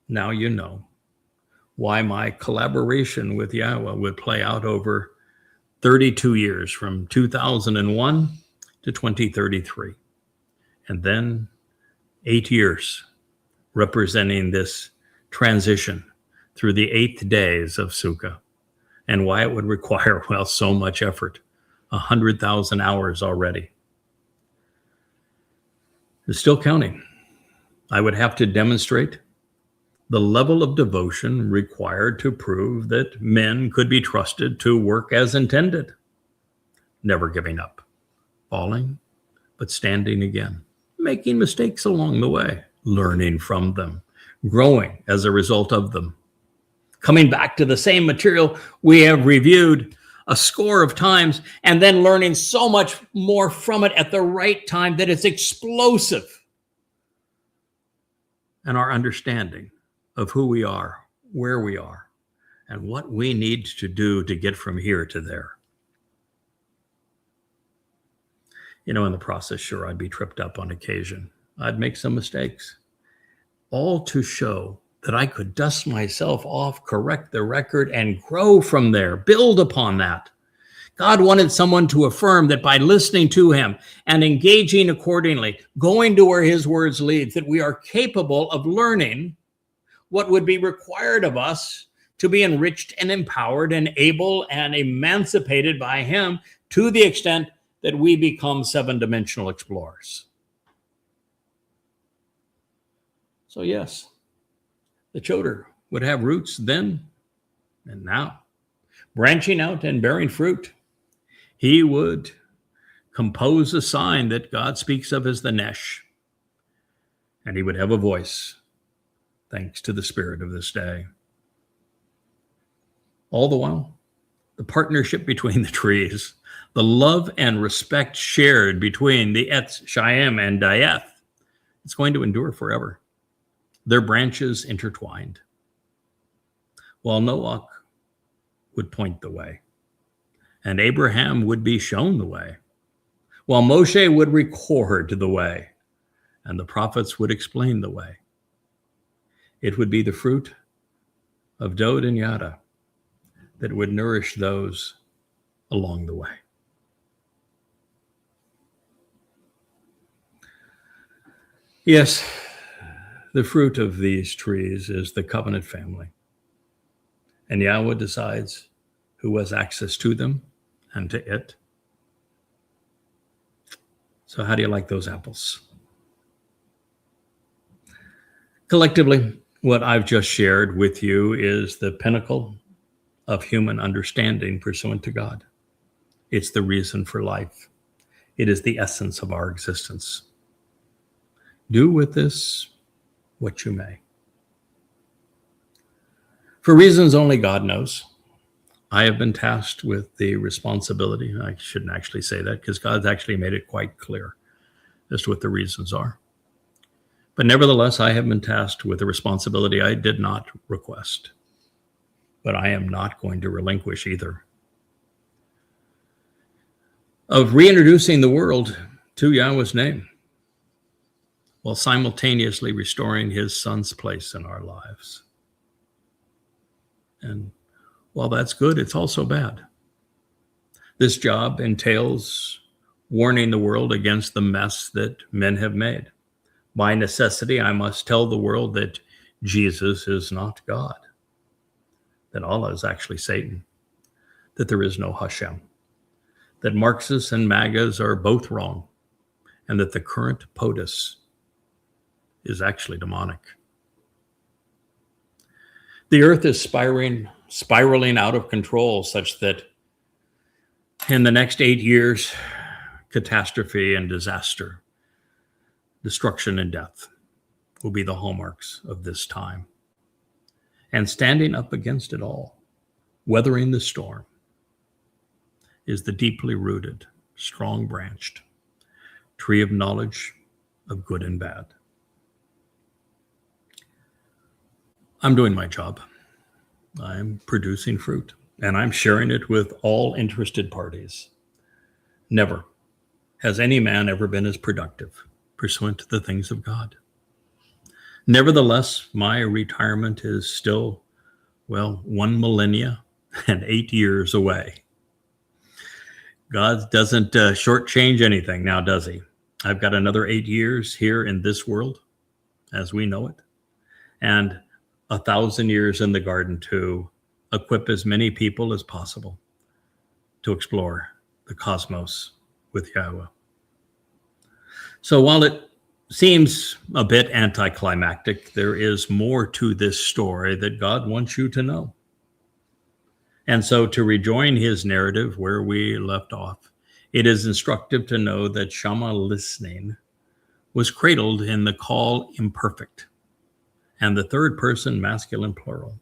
Speaker 2: now you know why my collaboration with YAHOWAH would play out over 32 years, from 2001 to 2033, and then 8 years representing this transition through the 8th days of Sukkah, and why it would require, well, so much effort, 100,000 hours already. It's still counting. I would have to demonstrate the level of devotion required to prove that men could be trusted to work as intended, never giving up, falling, but standing again, making mistakes along the way, learning from them, growing as a result of them, coming back to the same material we have reviewed a score of times, and then learning so much more from it at the right time that it's explosive. And our understanding of who we are, where we are, and what we need to do to get from here to there. You know, in the process, sure, I'd be tripped up on occasion. I'd make some mistakes, all to show that I could dust myself off, correct the record, and grow from there, build upon that. God wanted someone to affirm that by listening to him and engaging accordingly, going to where his words lead, that we are capable of learning what would be required of us to be enriched and empowered and able and emancipated by him to the extent that we become seven-dimensional explorers. So yes, the Choter would have roots then and now, branching out and bearing fruit. He would compose a sign that God speaks of as the Nesh, and he would have a voice, thanks to the spirit of this day. All the while, the partnership between the trees, the love and respect shared between the Etz, Chaim, and Dayeth, it's going to endure forever. Their branches intertwined. While Noach would point the way, and Abraham would be shown the way, while Moshe would record the way, and the prophets would explain the way. It would be the fruit of Dowd and YadaYah that would nourish those along the way. Yes, the fruit of these trees is the covenant family. And YAHOWAH decides who has access to them and to it. So how do you like those apples? Collectively, what I've just shared with you is the pinnacle of human understanding pursuant to God. It's the reason for life. It is the essence of our existence. Do with this what you may. For reasons only God knows, I have been tasked with the responsibility. I shouldn't actually say that because God's actually made it quite clear as to what the reasons are. But nevertheless, I have been tasked with a responsibility I did not request, but I am not going to relinquish either, of reintroducing the world to YAHOWAH's name while simultaneously restoring his son's place in our lives. And while that's good, it's also bad. This job entails warning the world against the mess that men have made. By necessity, I must tell the world that Jesus is not God, that Allah is actually Satan, that there is no Hashem, that Marxists and MAGAs are both wrong, and that the current POTUS is actually demonic. The earth is spiraling out of control, such that in the next 8 years, catastrophe and disaster, destruction and death will be the hallmarks of this time. And standing up against it all, weathering the storm, is the deeply rooted, strong branched tree of knowledge of good and bad. I'm doing my job. I'm producing fruit, and I'm sharing it with all interested parties. Never has any man ever been as productive pursuant to the things of God. Nevertheless, my retirement is still, 1 millennia and 8 years away. God doesn't shortchange anything now, does he? I've got another 8 years here in this world as we know it, and 1,000 years in the garden to equip as many people as possible to explore the cosmos with YAHOWAH. So while it seems a bit anticlimactic, there is more to this story that God wants you to know. And so to rejoin his narrative where we left off, it is instructive to know that Shammah listening was cradled in the call imperfect and the third person masculine plural.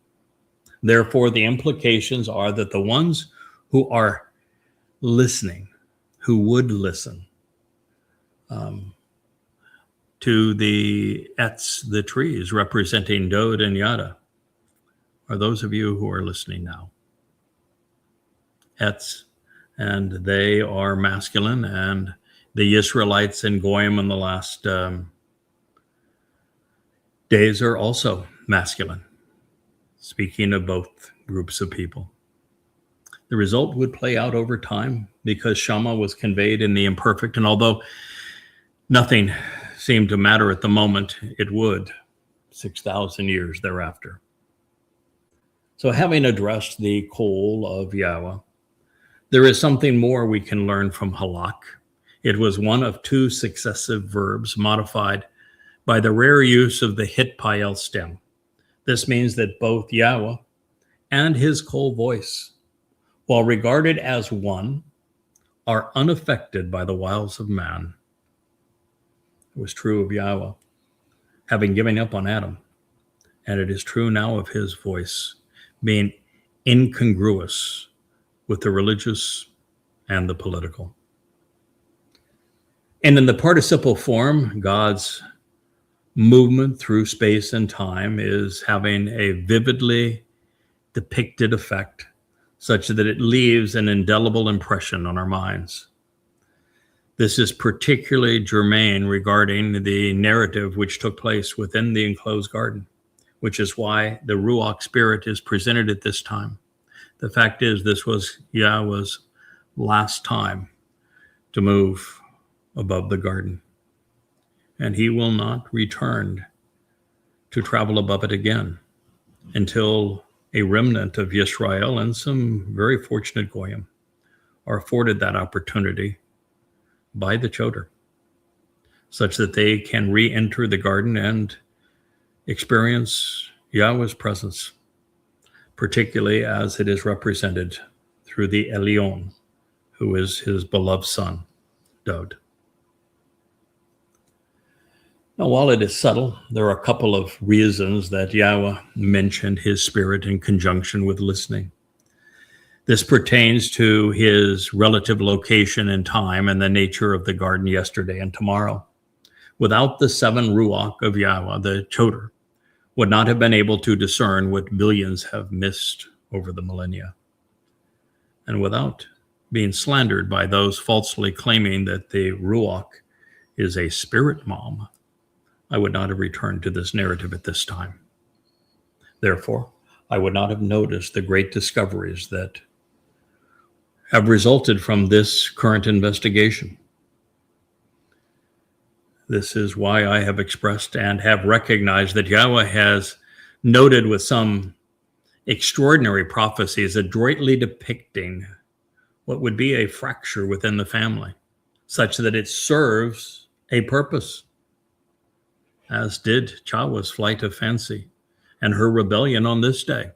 Speaker 2: Therefore, the implications are that the ones who are listening, who would listen to the Ets, the trees representing Dowd and YadaYah, are those of you who are listening now. Ets, and they are masculine, and the Israelites and Goyim in the last days are also masculine, speaking of both groups of people. The result would play out over time because Shammah was conveyed in the imperfect, and although nothing seemed to matter at the moment, it would 6,000 years thereafter. So having addressed the call of YAHOWAH, there is something more we can learn from halak. It was one of two successive verbs modified by the rare use of the hit payel stem. This means that both YAHOWAH and his call voice, while regarded as one, are unaffected by the wiles of man. It was true of YAHOWAH, having given up on Adam, and it is true now of his voice being incongruous with the religious and the political. And in the participle form, God's movement through space and time is having a vividly depicted effect such that it leaves an indelible impression on our minds. This is particularly germane regarding the narrative which took place within the enclosed garden, which is why the Ruach spirit is presented at this time. The fact is, this was YAHOWAH's last time to move above the garden, and he will not return to travel above it again until a remnant of Yisrael and some very fortunate Goyim are afforded that opportunity by the Choter, such that they can re-enter the garden and experience YAHOWAH's presence, particularly as it is represented through the Elyon, who is his beloved son, Dowd. Now, while it is subtle, there are a couple of reasons that YAHOWAH mentioned his spirit in conjunction with listening. This pertains to his relative location in time and the nature of the garden yesterday and tomorrow. Without the 7 Ruach of YAHOWAH, the Choter would not have been able to discern what billions have missed over the millennia. And without being slandered by those falsely claiming that the Ruach is a spirit mom, I would not have returned to this narrative at this time. Therefore, I would not have noticed the great discoveries that have resulted from this current investigation. This is why I have expressed and have recognized that YAHOWAH has noted with some extraordinary prophecies adroitly depicting what would be a fracture within the family, such that it serves a purpose, as did Chawah's flight of fancy and her rebellion on this day.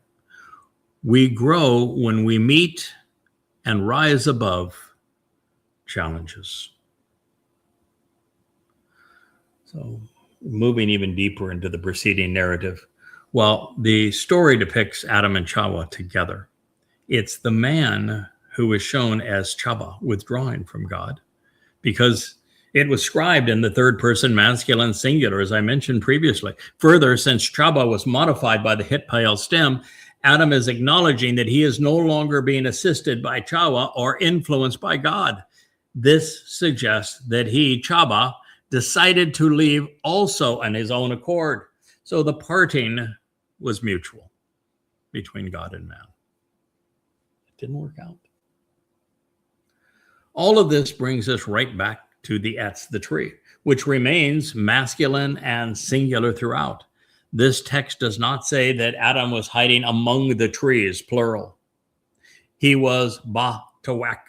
Speaker 2: We grow when we meet and rise above challenges. So, moving even deeper into the preceding narrative, while the story depicts Adam and Chawah together, it's the man who is shown as Chawah withdrawing from God, because it was scribed in the third person masculine singular, as I mentioned previously. Further, since Chawah was modified by the hit payel stem, Adam is acknowledging that he is no longer being assisted by Chawah or influenced by God. This suggests that he, Chawah, decided to leave also on his own accord. So the parting was mutual between God and man. It didn't work out. All of this brings us right back to the Etz, the tree, which remains masculine and singular throughout. This text does not say that Adam was hiding among the trees, plural. He was ba-tawak,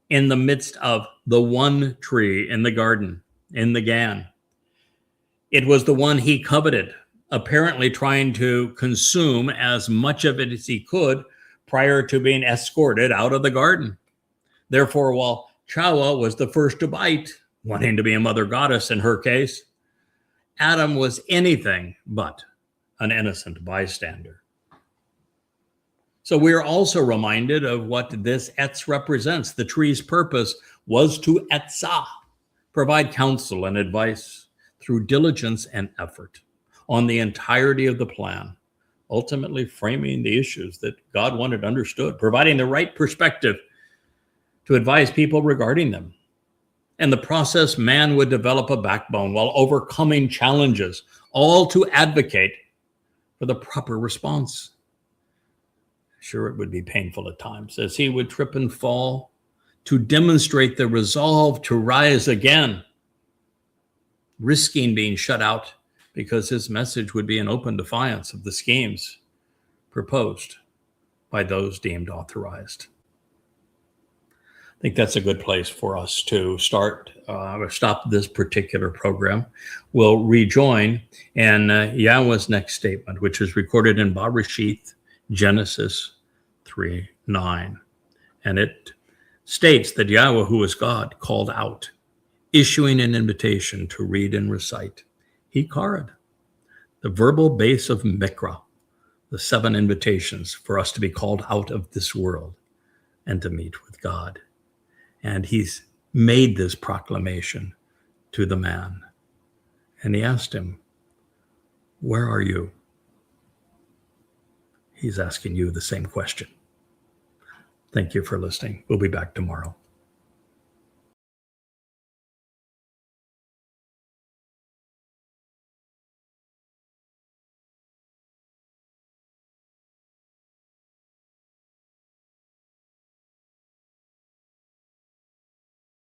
Speaker 2: in the midst of the one tree in the garden, in the Gan. It was the one he coveted, apparently trying to consume as much of it as he could prior to being escorted out of the garden. Therefore, while Chawah was the first to bite, wanting to be a mother goddess in her case, Adam was anything but an innocent bystander. So we are also reminded of what this etz represents. The tree's purpose was to etzah, provide counsel and advice through diligence and effort on the entirety of the plan, ultimately framing the issues that God wanted understood, providing the right perspective to advise people regarding them. In the process, man would develop a backbone while overcoming challenges, all to advocate for the proper response. Sure, it would be painful at times as he would trip and fall to demonstrate the resolve to rise again, risking being shut out because his message would be an open defiance of the schemes proposed by those deemed authorized. I think that's a good place for us to stop this particular program. We'll rejoin in Yahweh's next statement, which is recorded in Bereshith, Genesis 3:9. And it states that Yahweh, who is God, called out, issuing an invitation to read and recite. He karad, the verbal base of Mikra, the 7 invitations for us to be called out of this world and to meet with God. And he's made this proclamation to the man. And he asked him, where are you? He's asking you the same question. Thank you for listening. We'll be back tomorrow.